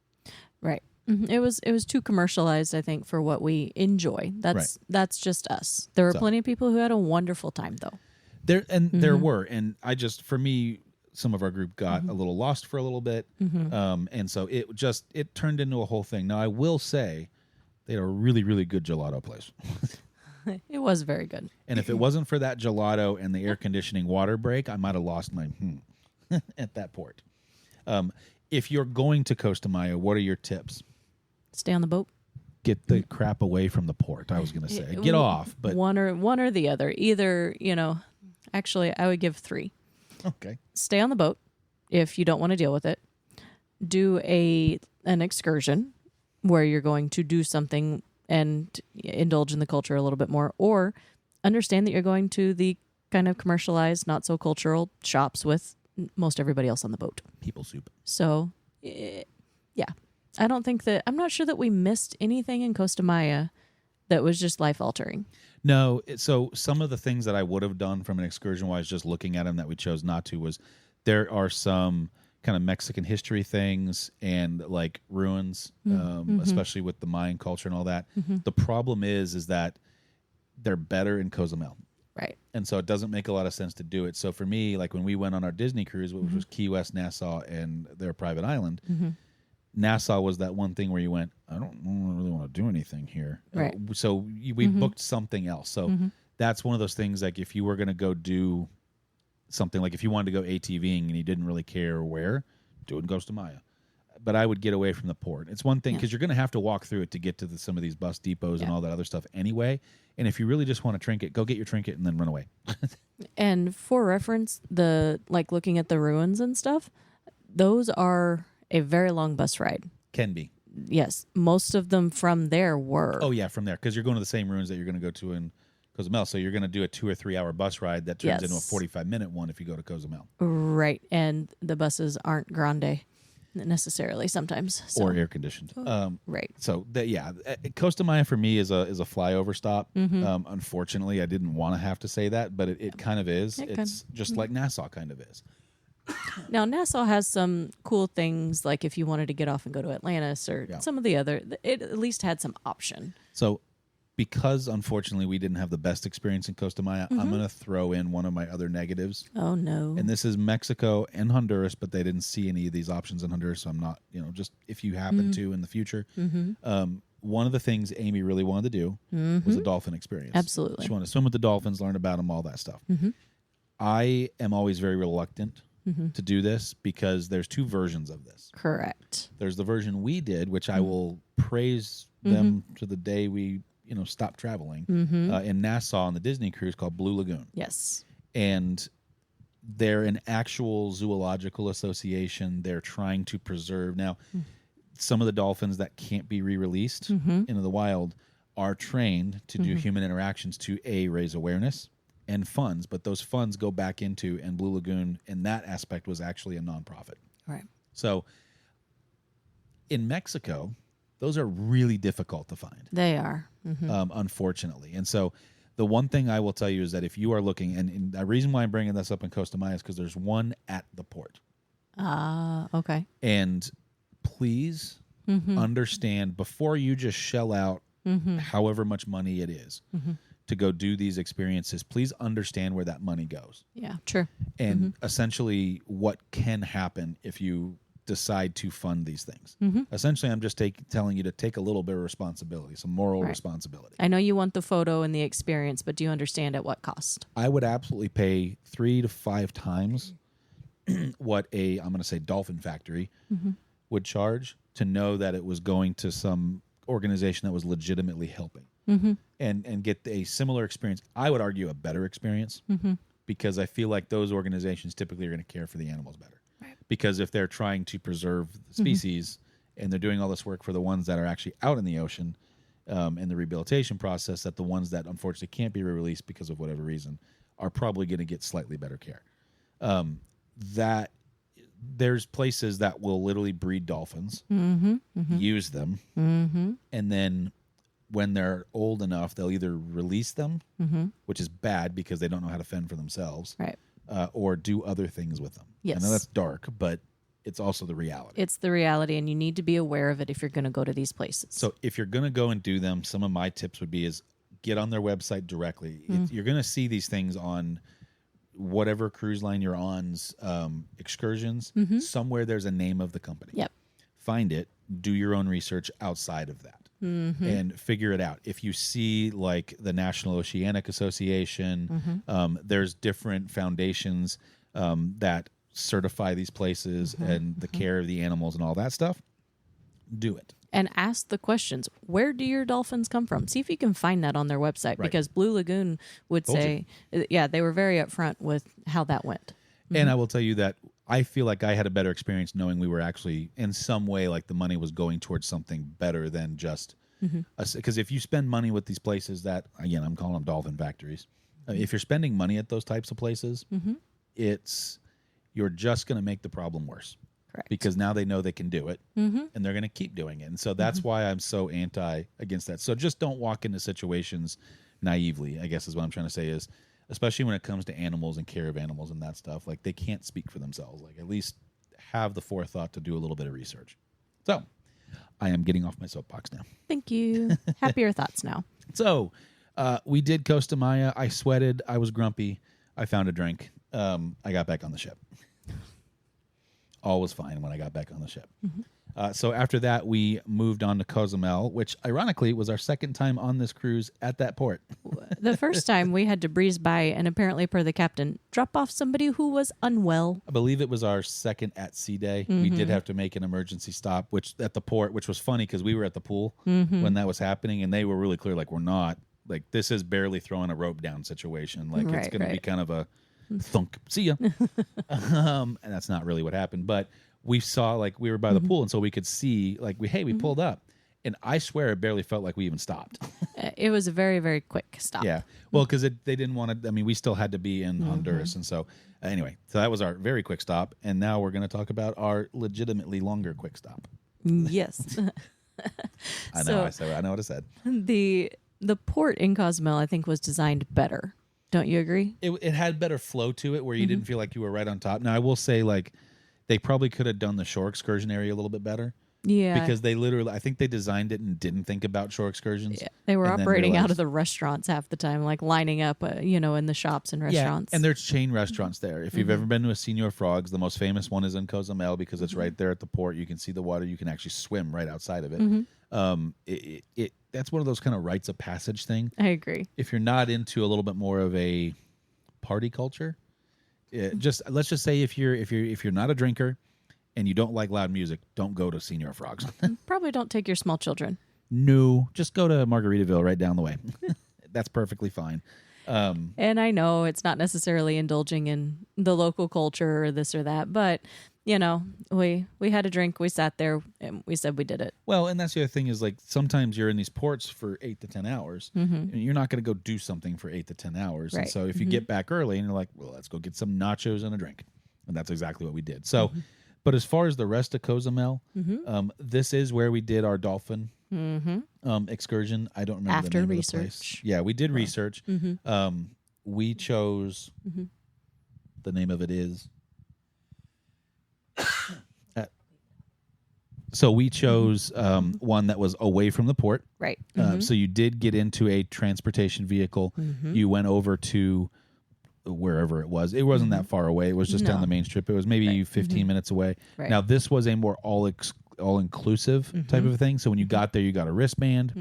Right. It was too commercialized, I think, for what we enjoy. That's just us. There were plenty of people who had a wonderful time, though. There were, and I just, for me, some of our group got a little lost for a little bit, and so it turned into a whole thing. Now I will say they had a really, really good gelato place. It was very good. And if it wasn't for that gelato and the air conditioning water break, I might have lost my at that port. If you're going to Costa Maya, what are your tips? Stay on the boat. Get the crap away from the port. I was going to say get off, but one or the other. Either, actually, I would give 3. Okay. Stay on the boat if you don't want to deal with it. Do an excursion where you're going to do something and indulge in the culture a little bit more, or understand that you're going to the kind of commercialized, not so cultural shops with most everybody else on the boat. People soup. So, yeah. I'm not sure that we missed anything in Costa Maya that was just life altering. No, so some of the things that I would have done from an excursion wise, just looking at them that we chose not to, was there are some kind of Mexican history things and like ruins, especially with the Mayan culture and all that. The problem is that they're better in Cozumel. Right. And so it doesn't make a lot of sense to do it. So for me, like when we went on our Disney cruise, which was Key West, Nassau, and their private island, Nassau was that one thing where you went, I don't really want to do anything here. Right. So we booked something else. So that's one of those things, like if you were going to go do something, like if you wanted to go ATVing and you didn't really care where, do it in Costa Maya. But I would get away from the port. It's one thing because you're going to have to walk through it to get to some of these bus depots and all that other stuff anyway. And if you really just want a trinket, go get your trinket and then run away. And for reference, looking at the ruins and stuff, those are a very long bus ride. Can be. Yes. Most of them from there were. Oh, yeah, from there. Because you're going to the same ruins that you're going to go to in Cozumel. So you're going to do a 2 or 3 hour bus ride that turns into a 45-minute one if you go to Cozumel. Right. And the buses aren't grande necessarily sometimes. So. Or air conditioned. Right. So, Costa Maya for me is a flyover stop. Unfortunately, I didn't want to have to say that, but it kind of is. It's just like Nassau kind of is. Now, Nassau has some cool things, like if you wanted to get off and go to Atlantis or some of the other, it at least had some option. So, because unfortunately we didn't have the best experience in Costa Maya, I'm going to throw in one of my other negatives. Oh, no. And this is Mexico and Honduras, but they didn't see any of these options in Honduras, so I'm not, just if you happen to in the future. One of the things Amy really wanted to do was a dolphin experience. Absolutely. She wanted to swim with the dolphins, learn about them, all that stuff. I am always very reluctant to do this because there's 2 versions of this. Correct. There's the version we did, which I will praise them to the day we stopped traveling, in Nassau on the Disney cruise called Blue Lagoon. Yes. And they're an actual zoological association. They're trying to preserve. Now, some of the dolphins that can't be re-released into the wild are trained to do human interactions to raise awareness and funds, but those funds go back into, and Blue Lagoon in that aspect was actually a nonprofit. Right. So in Mexico, those are really difficult to find. They are. Unfortunately. And so the one thing I will tell you is that if you are looking, and the reason why I'm bringing this up in Costa Maya is because there's one at the port. Okay. And please understand, before you just shell out however much money it is to go do these experiences, please understand where that money goes. Yeah, true. And essentially what can happen if you decide to fund these things. Essentially, I'm just telling you to take a little bit of responsibility, some moral responsibility. I know you want the photo and the experience, but do you understand at what cost? I would absolutely pay 3 to 5 times what I'm going to say dolphin factory would charge to know that it was going to some organization that was legitimately helping and get a similar experience. I would argue a better experience because I feel like those organizations typically are going to care for the animals better. Right. Because if they're trying to preserve the species and they're doing all this work for the ones that are actually out in the ocean in the rehabilitation process, that the ones that unfortunately can't be released because of whatever reason are probably going to get slightly better care. That there's places that will literally breed dolphins, use them, and then when they're old enough, they'll either release them, which is bad because they don't know how to fend for themselves, Right. Or do other things with them. Yes. I know that's dark, but it's also the reality. It's the reality, and you need to be aware of it if you're going to go to these places. So if you're going to go and do them, some of my tips would be is get on their website directly. You're going to see these things on whatever cruise line you're on's excursions. Somewhere there's a name of the company. Yep. Find it, do your own research outside of that. And figure it out. If you see like the National Oceanic Association, there's different foundations that certify these places and the care of the animals and all that stuff, do it. And ask the questions. Where do your dolphins come from? See if you can find that on their website, because Blue Lagoon would say, yeah, they were very upfront with how that went. And I will tell you that I feel like I had a better experience knowing we were actually in some way like the money was going towards something better than just because if you spend money with these places that, again, I'm calling them dolphin factories. If you're spending money at those types of places, you're just going to make the problem worse. Correct. Because now they know they can do it, and they're going to keep doing it. And so that's why I'm so against that. So just don't walk into situations naively, I guess is what I'm trying to say is, especially when it comes to animals and care of animals and that stuff, like they can't speak for themselves. Like at least have the forethought to do a little bit of research. So I am getting off my soapbox now. Thank you. Happier thoughts now. So we did Costa Maya. I sweated. I was grumpy. I found a drink. I got back on the ship. All was fine when I got back on the ship. So after that, we moved on to Cozumel, which ironically was our second time on this cruise at that port. The first time we had to breeze by and apparently, per the captain, drop off somebody who was unwell. I believe it was our second at sea day. We did have to make an emergency stop, which at the port, which was funny because we were at the pool when that was happening, and they were really clear, like, we're not, like, this is barely throwing a rope down situation. Like, it's going to be kind of a thunk. See ya. And that's not really what happened, but we saw, like, we were by the pool, and so we could see, like, we pulled up, and I swear it barely felt like we even stopped. It was a very, very quick stop. Yeah. Well, because they didn't want to, I mean, we still had to be in Honduras, and so anyway, so that was our very quick stop, and now we're going to talk about our legitimately longer quick stop. Yes. I know what I said. The port in Cozumel, I think, was designed better. Don't you agree? It had better flow to it where you didn't feel like you were right on top. Now, I will say, like, they probably could have done the shore excursion area a little bit better. Yeah. Because they literally, I think they designed it and didn't think about shore excursions. Yeah. They were operating out of the restaurants half the time, like lining up, in the shops and restaurants. Yeah, and there's chain restaurants there. If you've ever been to a Señor Frog's, the most famous one is in Cozumel because it's right there at the port. You can see the water. You can actually swim right outside of it. That's one of those kind of rites of passage thing. I agree. If you're not into a little bit more of a party culture, let's just say if you're not a drinker and you don't like loud music, don't go to Señor Frog's. Probably don't take your small children. No, just go to Margaritaville right down the way. That's perfectly fine. And I know it's not necessarily indulging in the local culture or this or that, but we had a drink, we sat there, and we said we did it. Well, and that's the other thing is, like, sometimes you're in these ports for 8 to 10 hours, and you're not going to go do something for 8 to 10 hours. Right. And so if you get back early and you're like, well, let's go get some nachos and a drink. And that's exactly what we did. So, but as far as the rest of Cozumel, this is where we did our dolphin excursion. I don't remember after the name research. of the place. Yeah, we did research. We chose, the name of it is... So we chose one that was away from the port. Right. So you did get into a transportation vehicle. You went over to wherever it was. It wasn't that far away. It was just down the main strip. It was maybe 15 minutes away. Right. Now, this was a more all-inclusive type of thing. So when you got there, you got a wristband.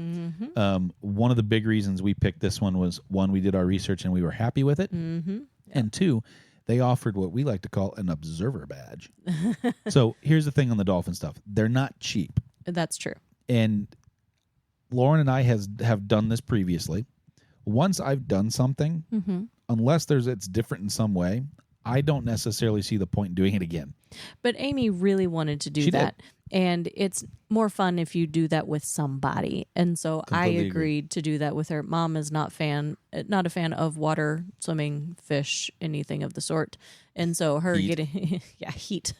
One of the big reasons we picked this one was, one, we did our research and we were happy with it. And two, they offered what we like to call an observer badge. So here's the thing on the dolphin stuff. They're not cheap. That's true. And Lauren and I have done this previously. Once I've done something, unless it's different in some way, I don't necessarily see the point in doing it again. But Amy really wanted to do She that. And it's more fun if you do that with somebody. And so Completely I agreed to do that with her. Mom is not a fan of water, swimming, fish, anything of the sort. And so her Heat. getting heat.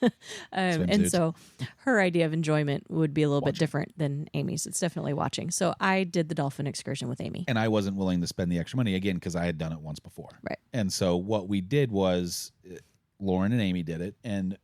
And Swimsuits. so her idea of enjoyment would be a little bit Watching. different than Amy's. It's definitely watching. So I did the dolphin excursion with Amy. And I wasn't willing to spend the extra money again because I had done it once before. Right. And so what we did was Lauren and Amy did it. And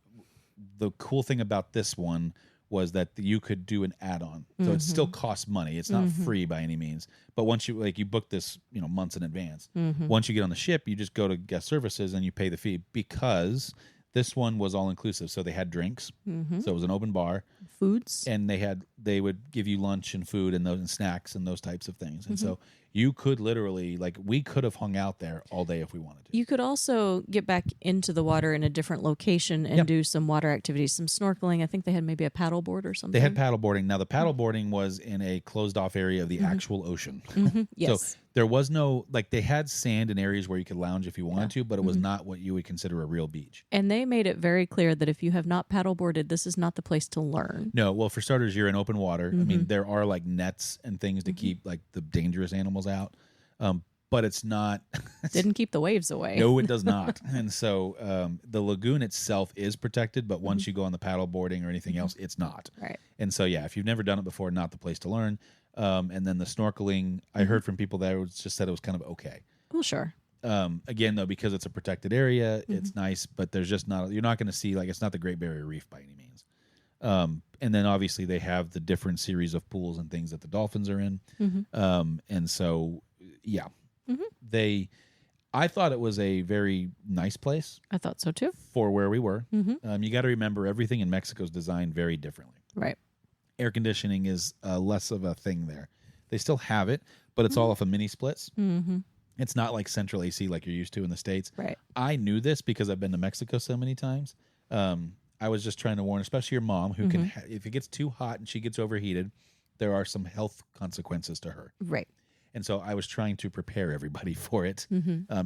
the cool thing about this one was that you could do an add-on. So it still costs money. It's not free by any means. But once you book this, months in advance. Once you get on the ship, you just go to guest services and you pay the fee because this one was all inclusive. So they had drinks. So it was an open bar. Foods. And they would give you lunch and food and snacks and those types of things. And so you could literally, we could have hung out there all day if we wanted to. You could also get back into the water in a different location and do some water activities, some snorkeling. I think they had maybe a paddle board or something. They had paddle boarding. Now, the paddle boarding was in a closed off area of the actual ocean. Yes. So there was no, they had sand in areas where you could lounge if you wanted to, but it was not what you would consider a real beach. And they made it very clear that if you have not paddle boarded, this is not the place to learn. No, well, for starters, you're in open water. I mean, there are nets and things to keep the dangerous animals out. But it's not. Didn't keep the waves away. No, it does not. And so the lagoon itself is protected, but once you go on the paddle boarding or anything else, it's not. Right. And so, if you've never done it before, not the place to learn. And then the snorkeling, I heard from people that just said it was kind of okay. Well, sure. Again, though, because it's a protected area, it's nice, but there's just you're not going to see, it's not the Great Barrier Reef by any means. And then obviously they have the different series of pools and things that the dolphins are in. And so, I thought it was a very nice place I thought so too. for where we were. You got to remember everything in Mexico is designed very differently. Right. Air conditioning is less of a thing there. They still have it, but it's all off of mini splits. It's not like central AC like you're used to in the States. Right. I knew this because I've been to Mexico so many times. I was just trying to warn, especially your mom, who can, if it gets too hot and she gets overheated, there are some health consequences to her. Right. And so I was trying to prepare everybody for it,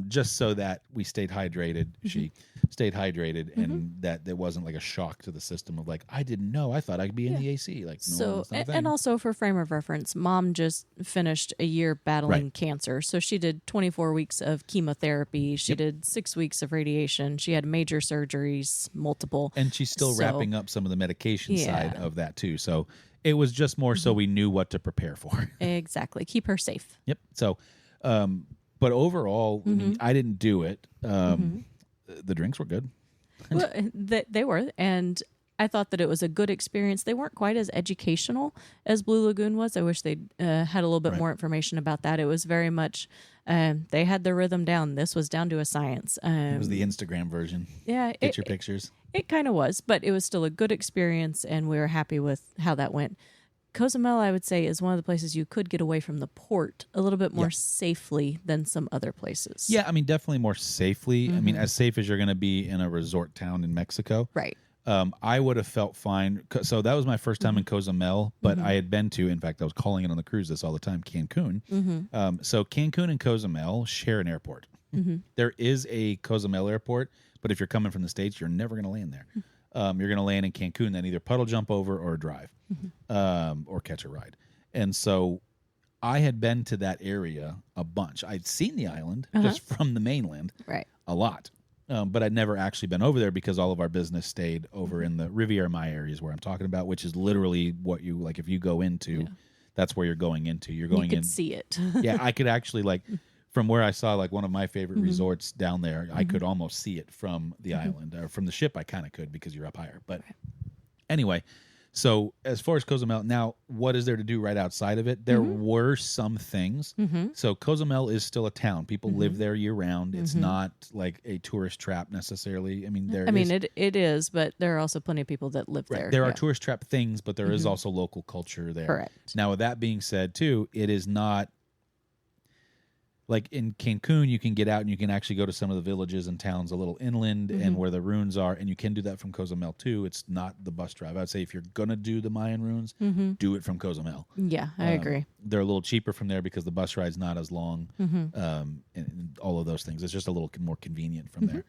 just so that we stayed hydrated. She stayed hydrated, and that there wasn't a shock to the system of I didn't know. I thought I'd be in the AC. So, and also for frame of reference, Mom just finished a year battling cancer. So she did 24 weeks of chemotherapy. She did 6 weeks of radiation. She had major surgeries, multiple. And she's still wrapping up some of the medication side of that too. So it was just more so we knew what to prepare for. Exactly. Keep her safe. Yep. So, but overall, I mean, I didn't do it. The drinks were good. Well, they were. And I thought that it was a good experience. They weren't quite as educational as Blue Lagoon was. I wish they'd had a little bit more information about that. It was very much, they had the rhythm down. This was down to a science. It was the Instagram version. Yeah. Get your pictures. It kind of was, but it was still a good experience, and we were happy with how that went. Cozumel, I would say, is one of the places you could get away from the port a little bit more safely than some other places. Yeah, I mean, definitely more safely. I mean, as safe as you're going to be in a resort town in Mexico. Right. I would have felt fine. So that was my first time in Cozumel, but I had been to, in fact, I was calling it on the cruise this all the time, Cancun. So Cancun and Cozumel share an airport. There is a Cozumel airport, but if you're coming from the States, you're never going to land there. You're going to land in Cancun, then either puddle jump over or drive or catch a ride. And so I had been to that area a bunch. I'd seen the island just from the mainland a lot. But I'd never actually been over there because all of our business stayed over in the Riviera Maya areas where I'm talking about, which is literally what you, if you go into, that's where you're going into. You're going in. You could see it. Yeah, I could actually, from where I saw one of my favorite resorts down there, I could almost see it from the island. Or from the ship, I kind of could because you're up higher. But anyway, so as far as Cozumel, now what is there to do right outside of it? There were some things. So Cozumel is still a town. People live there year round. It's not like a tourist trap necessarily. I mean, it is, but there are also plenty of people that live there. There are tourist trap things, but there is also local culture there. Correct. Now, with that being said, too, it is not like in Cancun, you can get out and you can actually go to some of the villages and towns a little inland and where the ruins are, and you can do that from Cozumel too. It's not the bus drive. I'd say if you're gonna do the Mayan ruins, do it from Cozumel. Yeah, I agree. They're a little cheaper from there because the bus ride's not as long, and all of those things. It's just a little more convenient from there.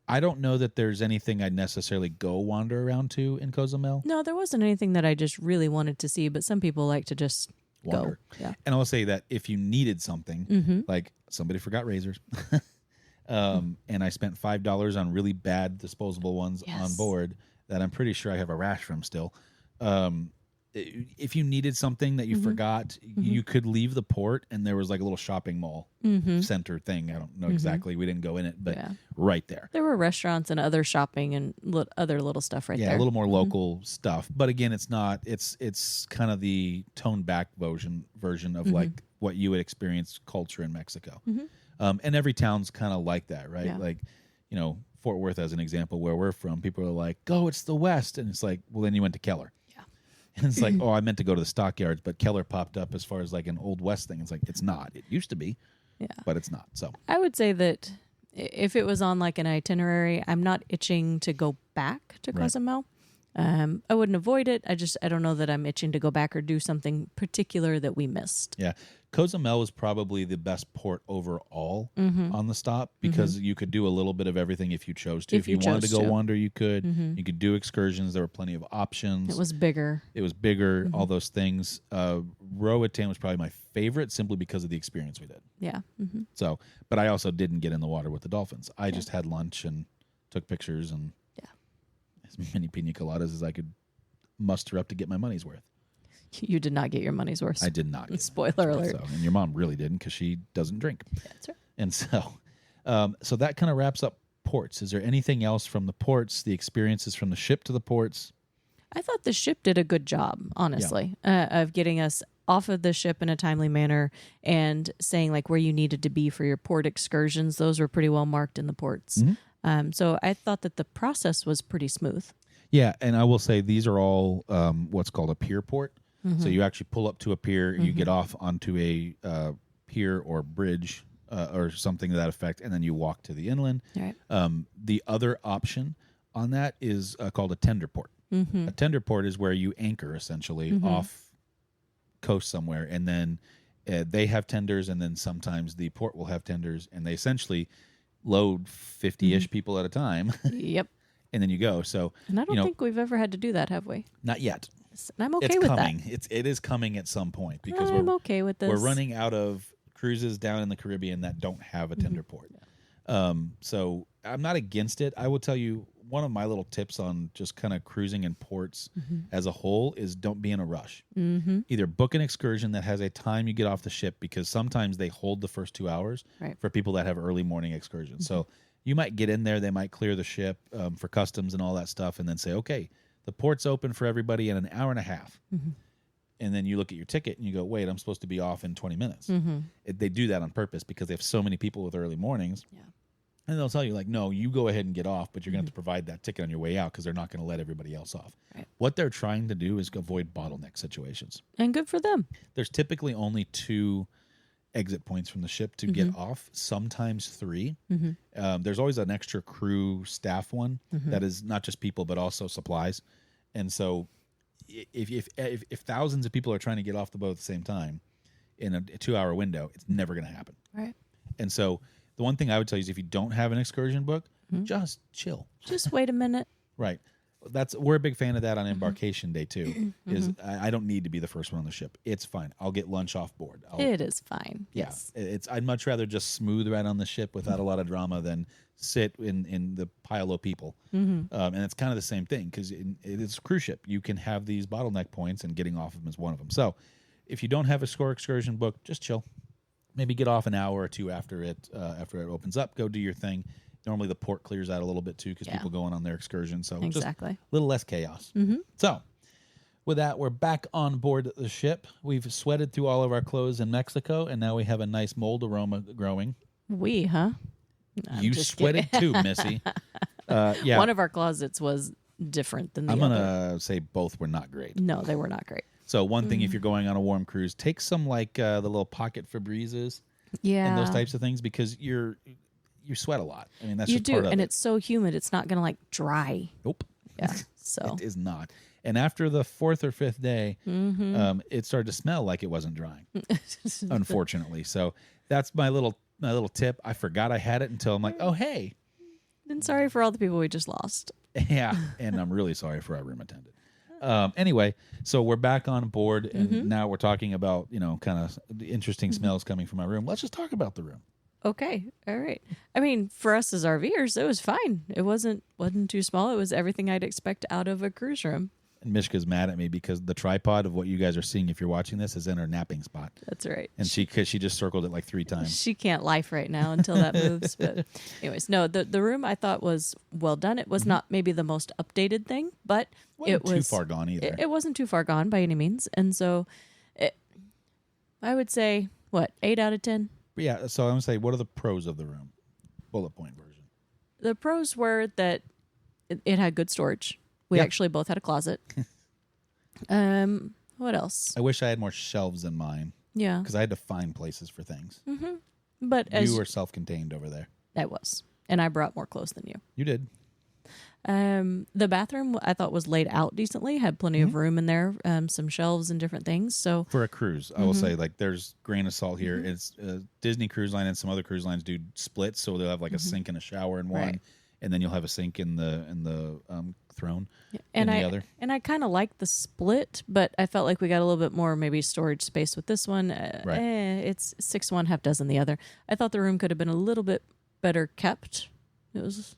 I don't know that there's anything I'd necessarily go wander around to in Cozumel. No, there wasn't anything that I just really wanted to see, but some people like to just Wander. go. Yeah. And I'll say that if you needed something, like somebody forgot razors, and I spent $5 on really bad disposable ones on board that I'm pretty sure I have a rash from still. If you needed something that you forgot, you could leave the port, and there was like a little shopping mall center thing. I don't know exactly. We didn't go in it, but right there. There were restaurants and other shopping and other little stuff right there. Yeah, a little more local stuff. But again, it's not. It's kind of the toned back version of like what you would experience culture in Mexico. And every town's kind of like that, right? Yeah. Like, Fort Worth as an example, where we're from, people are like, "Oh, it's the West," and it's like, well, then you went to Keller. And it's like, oh, I meant to go to the stockyards, but Keller popped up as far as like an Old West thing. It's like, it's not. It used to be, but it's not. So I would say that if it was on like an itinerary, I'm not itching to go back to Cozumel. I wouldn't avoid it. I don't know that I'm itching to go back or do something particular that we missed. Yeah. Cozumel was probably the best port overall on the stop because you could do a little bit of everything if you chose to. If you wanted to go wander, you could. You could do excursions. There were plenty of options. It was bigger. All those things. Roatan was probably my favorite simply because of the experience we did. Yeah. So, but I also didn't get in the water with the dolphins. I just had lunch and took pictures and as many pina coladas as I could muster up to get my money's worth. You did not get your money's worth. I did not. Spoiler alert. And your mom really didn't because she doesn't drink. That's right. And so that kind of wraps up ports. Is there anything else from the ports, the experiences from the ship to the ports? I thought the ship did a good job, honestly, of getting us off of the ship in a timely manner and saying like where you needed to be for your port excursions. Those were pretty well marked in the ports. So I thought that the process was pretty smooth. Yeah, and I will say these are all what's called a pier port. So you actually pull up to a pier, you get off onto a pier or bridge or something to that effect, and then you walk to the inland. Right. The other option on that is called a tender port. A tender port is where you anchor essentially off coast somewhere, and then they have tenders, and then sometimes the port will have tenders, and they essentially load 50-ish people at a time. Yep. And then you go. So, and I don't think we've ever had to do that, have we? Not yet. And I'm okay it's with coming. that. It is coming at some point because I'm okay with this. We're running out of cruises down in the Caribbean that don't have a tender port. So I'm not against it. I will tell you one of my little tips on just kind of cruising in ports as a whole is don't be in a rush. Either book an excursion that has a time you get off the ship because sometimes they hold the first 2 hours for people that have early morning excursions. So you might get in there, they might clear the ship for customs and all that stuff, and then say, okay, the port's open for everybody in an hour and a half. And then you look at your ticket and you go, wait, I'm supposed to be off in 20 minutes. They do that on purpose because they have so many people with early mornings. And they'll tell you, like, no, you go ahead and get off, but you're going to have to provide that ticket on your way out because they're not going to let everybody else off. What they're trying to do is avoid bottleneck situations. And good for them. There's typically only 2 exit points from the ship to get off, sometimes 3. There's always an extra crew staff one that is not just people but also supplies. And so if thousands of people are trying to get off the boat at the same time in a 2-hour window, it's never going to happen. Right. And so the one thing I would tell you is if you don't have an excursion book, just chill. Just wait a minute. Right. We're a big fan of that on embarkation day too. Is I don't need to be the first one on the ship. It's fine. I'll get lunch off board. It is fine. Yes. I'd much rather just smooth right on the ship without a lot of drama than sit in the pile of people. And it's kind of the same thing because it's a cruise ship. You can have these bottleneck points, and getting off of them is one of them. So if you don't have a score excursion book, just chill. Maybe get off an hour or 2 after it opens up. Go do your thing. Normally the port clears out a little bit too because people going on their excursion. So just a little less chaos. So with that, we're back on board the ship. We've sweated through all of our clothes in Mexico, and now we have a nice mold aroma growing. Huh? You sweated too, Missy. Yeah. One of our closets was different than the other. I'm going to say both were not great. No, they were not great. So one thing, if you're going on a warm cruise, take some like the little pocket Febrezes Yeah. and those types of things because you sweat a lot. I mean, that's You just do, part of and it. it's so humid, it's not going to like dry. Nope. Yeah. So It is not. And after the fourth or fifth day, Mm-hmm. it started to smell like it wasn't drying, unfortunately. So that's my little tip. I forgot I had it until I'm like, oh, hey. And sorry for all the people we just lost. Yeah. And I'm really sorry for our room attendant. Anyway, so we're back on board, and now we're talking about, kind of the interesting smells coming from our room. Let's just talk about the room. Okay. All right. I mean, for us as RVers, it was fine. It wasn't too small. It was everything I'd expect out of a cruise room. And Mishka's mad at me because the tripod of what you guys are seeing, if you're watching this, is in her napping spot. That's right. And she just circled it like 3 times. She can't life right now until that moves. But anyways, no, the room I thought was well done. It was not maybe the most updated thing, but it was too far gone either. It wasn't too far gone by any means. And so I would say, 8 out of 10? Yeah, so I'm going to say, what are the pros of the room? Bullet point version. The pros were that it had good storage. We Yep. actually both had a closet. What else? I wish I had more shelves in mine Yeah. because I had to find places for things. But as You were self-contained over there. I was. And I brought more clothes than you. You did. The bathroom I thought was laid out decently, had plenty of room in there, some shelves and different things. So For a cruise, I will say, like, there's grain of salt here. It's Disney Cruise Line and some other cruise lines do splits, so they'll have like a sink and a shower in one, Right. and then you'll have a sink in the throne and in I the other. and I kind of liked the split, but I felt like we got a little bit more maybe storage space with this one. Right. It's 6 one, half dozen the other. I thought the room could have been a little bit better kept. It was,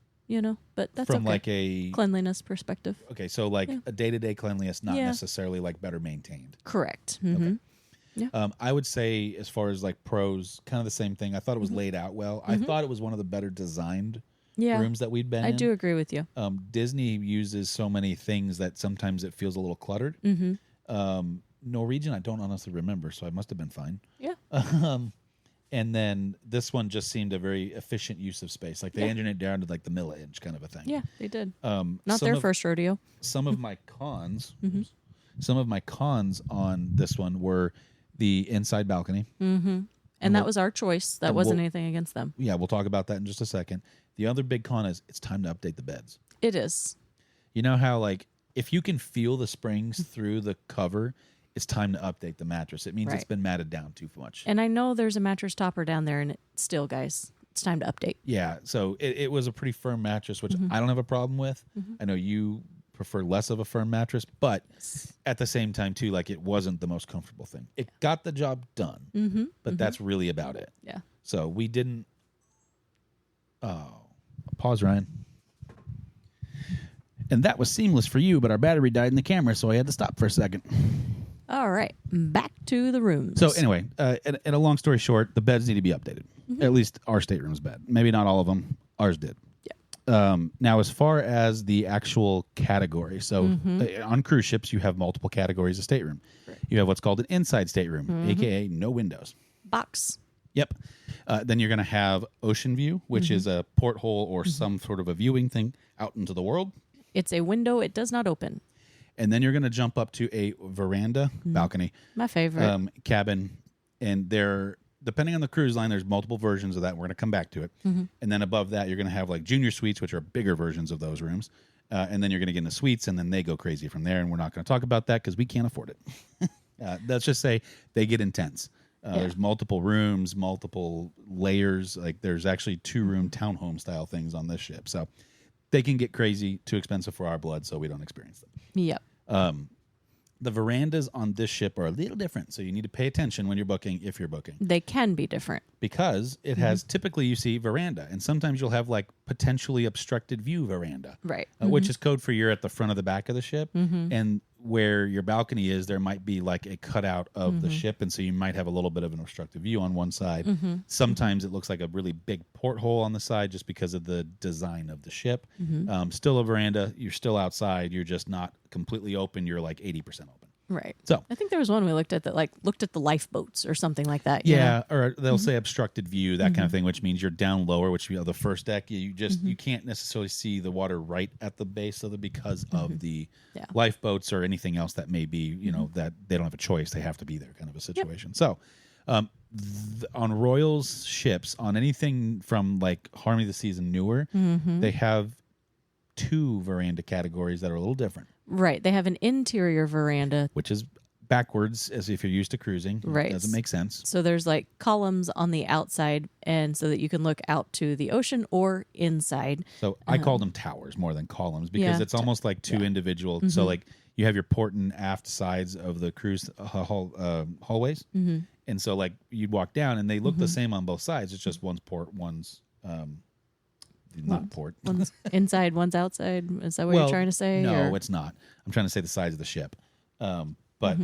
but that's From okay. like a Cleanliness perspective. okay, so like a day-to-day cleanliness, not Yeah. necessarily like better maintained. Correct. Mm-hmm. I would say, as far as like pros, kind of the same thing. I thought it was laid out well. I thought it was one of the better designed Yeah. rooms that we'd been I in. do agree with you. Disney uses so many things that sometimes it feels a little cluttered. Norwegian, I don't honestly remember, so I must have been fine. Yeah. And then this one just seemed a very efficient use of space. Like they engineered it down to like the milli-inch kind of a thing. Yeah, they did. Not Not their first rodeo. Some of my cons, some of my cons on this one were the inside balcony. And that was our choice. That and wasn't we'll- anything against them. Yeah, we'll talk about that in just a second. The other big con is it's time to update the beds. It is. You know how like if you can feel the springs through the cover, it's time to update the mattress. It means it's Right. been matted down too much. And I know there's a mattress topper down there, and still, guys, it's time to update. Yeah, so it was a pretty firm mattress, which I don't have a problem with. I know you prefer less of a firm mattress, but at the same time too, like it wasn't the most comfortable thing. It got the job done, but that's really about it. Yeah. So we didn't. Oh, pause, Ryan. And that was seamless for you, but our battery died in the camera, so I had to stop for a second. All right, back to the rooms. So anyway, and a long story short, the beds need to be updated. At least our stateroom's bed. Maybe not all of them. Ours did. Now, as far as the actual category, so on cruise ships, you have multiple categories of stateroom. Right. You have what's called an inside stateroom, aka no windows. box. Yep. Then you're going to have ocean view, which is a porthole or some sort of a viewing thing out into the world. It's a window. It does not open. And then you're going to jump up to a veranda, balcony, My favorite. cabin. And there, depending on the cruise line, there's multiple versions of that. We're going to come back to it. And then above that, you're going to have like junior suites, which are bigger versions of those rooms. And then you're going to get into suites, and then they go crazy from there. And we're not going to talk about that because we can't afford it. Let's just say they get intense. There's multiple rooms, multiple layers. Like there's actually 2-room townhome style things on this ship. So they can get crazy, too expensive for our blood, so we don't experience them. Yep. The verandas on this ship are a little different, so you need to pay attention when you're booking, if you're booking. They can be different. Because it has, typically you see veranda, and sometimes you'll have like potentially obstructed view veranda. Right. Which is code for you're at the front of the back of the ship. And where your balcony is, there might be like a cutout of the ship, and so you might have a little bit of an obstructed view on one side. Sometimes it looks like a really big porthole on the side just because of the design of the ship. Still a veranda, you're still outside, you're just not completely open, you're like 80% open. Right. So I think there was one we looked at that looked at the lifeboats or something like that. you yeah, know? or they'll say obstructed view, that kind of thing, which means you're down lower, which the first deck, you just you can't necessarily see the water right at the base of it because of the lifeboats or anything else that may be, that they don't have a choice, they have to be there kind of a situation. So On Royal's ships, on anything from like Harmony of the Seas and newer, they have 2 veranda categories that are a little different. Right. They have an interior veranda, which is backwards as if you're used to cruising. Right. It doesn't make sense. So there's like columns on the outside, and so that you can look out to the ocean or inside. So I call them towers more than columns because Yeah. it's almost like 2 individual. So like you have your port and aft sides of the cruise hallways. And so like you'd walk down and they look the same on both sides. It's just one's port, one's not port. One's inside, one's outside. Is that what you're trying to say? No, or? it's not. I'm trying to say the size of the ship. But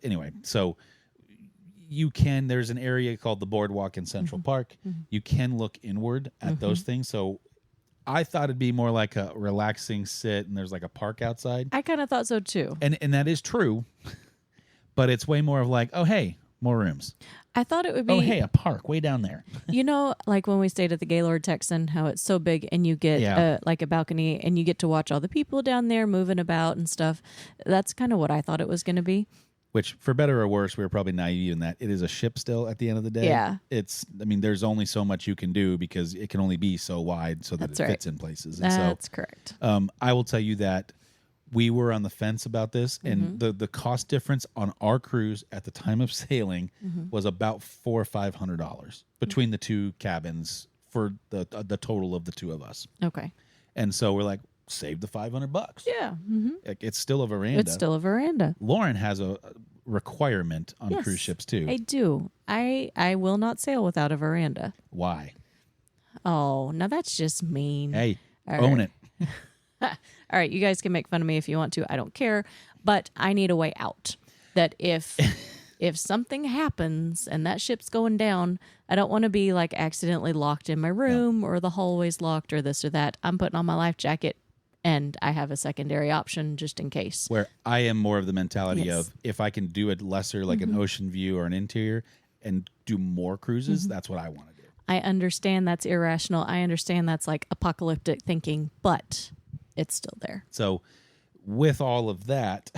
anyway, so there's an area called the Boardwalk in Central Park. You can look inward at those things. So I thought it'd be more like a relaxing sit and there's like a park outside. I kind of thought so too. And that is true, but it's way more of like, oh, hey, more rooms. I thought it would be... Oh, hey, a park way down there. Like when we stayed at the Gaylord Texan, how it's so big and you get like a balcony and you get to watch all the people down there moving about and stuff. That's kind of what I thought it was going to be. Which, for better or worse, we were probably naive in that it is a ship still at the end of the day. Yeah. There's only so much you can do because it can only be so wide so that it fits in places. And That's correct. I will tell you that we were on the fence about this, and the cost difference on our cruise at the time of sailing was about $400 or $500 between the 2 cabins for the total of the 2 of us. Okay. And so we're like, save the $500. Yeah. It's still a veranda. It's still a veranda. Lauren has a requirement on cruise ships too. I do. I will not sail without a veranda. Why? Oh, now that's just mean. Hey, All own right. it. All right, you guys can make fun of me if you want to. I don't care, but I need a way out. That if something happens and that ship's going down, I don't want to be like accidentally locked in my room or the hallway's locked or this or that. I'm putting on my life jacket and I have a secondary option just in case. Where I am more of the mentality of if I can do it lesser, like an ocean view or an interior, and do more cruises, that's what I want to do. I understand that's irrational. I understand that's like apocalyptic thinking, but it's still there. So with all of that,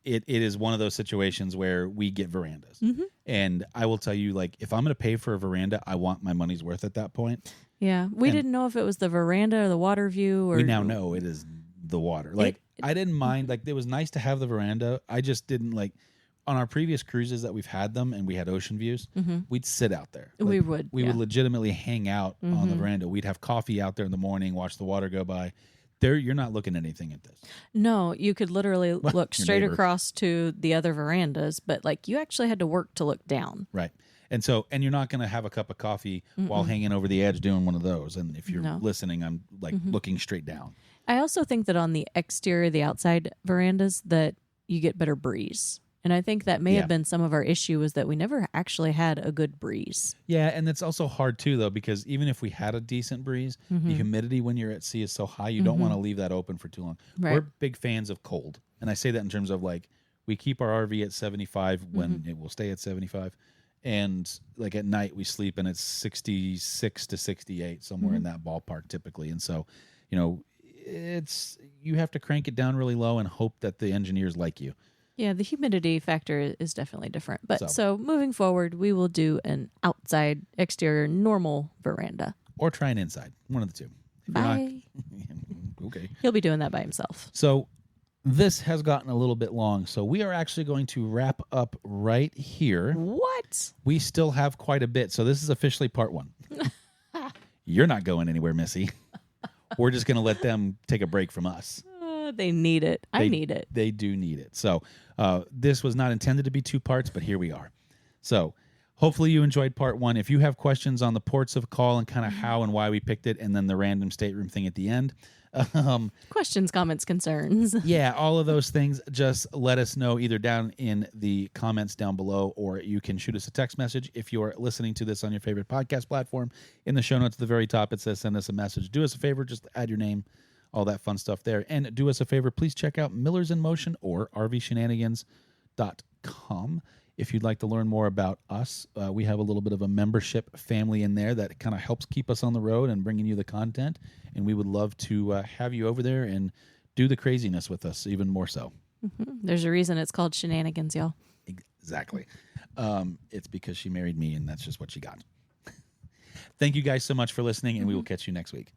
it is one of those situations where we get verandas. And I will tell you, like, if I'm going to pay for a veranda, I want my money's worth at that point. Yeah. We didn't know if it was the veranda or the water view. Or we now know it is the water. Like, I didn't mind. Like, it was nice to have the veranda. I just didn't like... On our previous cruises that we've had them and we had ocean views, we'd sit out there. Like, we would legitimately hang out on the veranda. We'd have coffee out there in the morning, watch the water go by. There, you're not looking at anything at this. No, you could literally look straight across to the other verandas, but like you actually had to work to look down. Right. And you're not going to have a cup of coffee while hanging over the edge doing one of those. And if you're listening, I'm like looking straight down. I also think that on the exterior, the outside verandas, that you get better breeze. And I think that may have been some of our issue was that we never actually had a good breeze. Yeah, and it's also hard too, though, because even if we had a decent breeze, the humidity when you're at sea is so high, you don't want to leave that open for too long. Right. We're big fans of cold. And I say that in terms of like, we keep our RV at 75 when it will stay at 75. And like at night, we sleep and it's 66 to 68, somewhere in that ballpark typically. And so, you have to crank it down really low and hope that the engineers like you. Yeah, the humidity factor is definitely different. But so moving forward, we will do an outside, exterior, normal veranda. Or try an inside. One of the two. Bye. Okay. He'll be doing that by himself. So this has gotten a little bit long. So we are actually going to wrap up right here. What? We still have quite a bit. So this is officially part 1. You're not going anywhere, Missy. We're just going to let them take a break from us. They need it. I need it. They do need it. So this was not intended to be 2 parts, but here we are. So hopefully you enjoyed part 1. If you have questions on the ports of call and kind of how and why we picked it, and then the random stateroom thing at the end. Questions, comments, concerns. Yeah, all of those things, just let us know either down in the comments down below, or you can shoot us a text message. If you're listening to this on your favorite podcast platform, in the show notes at the very top, it says send us a message. Do us a favor, just add your name, all that fun stuff there. And do us a favor, please check out Millers in Motion or rvshenanigans.com. If you'd like to learn more about us, we have a little bit of a membership family in there that kind of helps keep us on the road and bringing you the content. And we would love to have you over there and do the craziness with us even more so. There's a reason it's called Shenanigans, y'all. Exactly. It's because she married me, and that's just what she got. Thank you guys so much for listening, and we will catch you next week.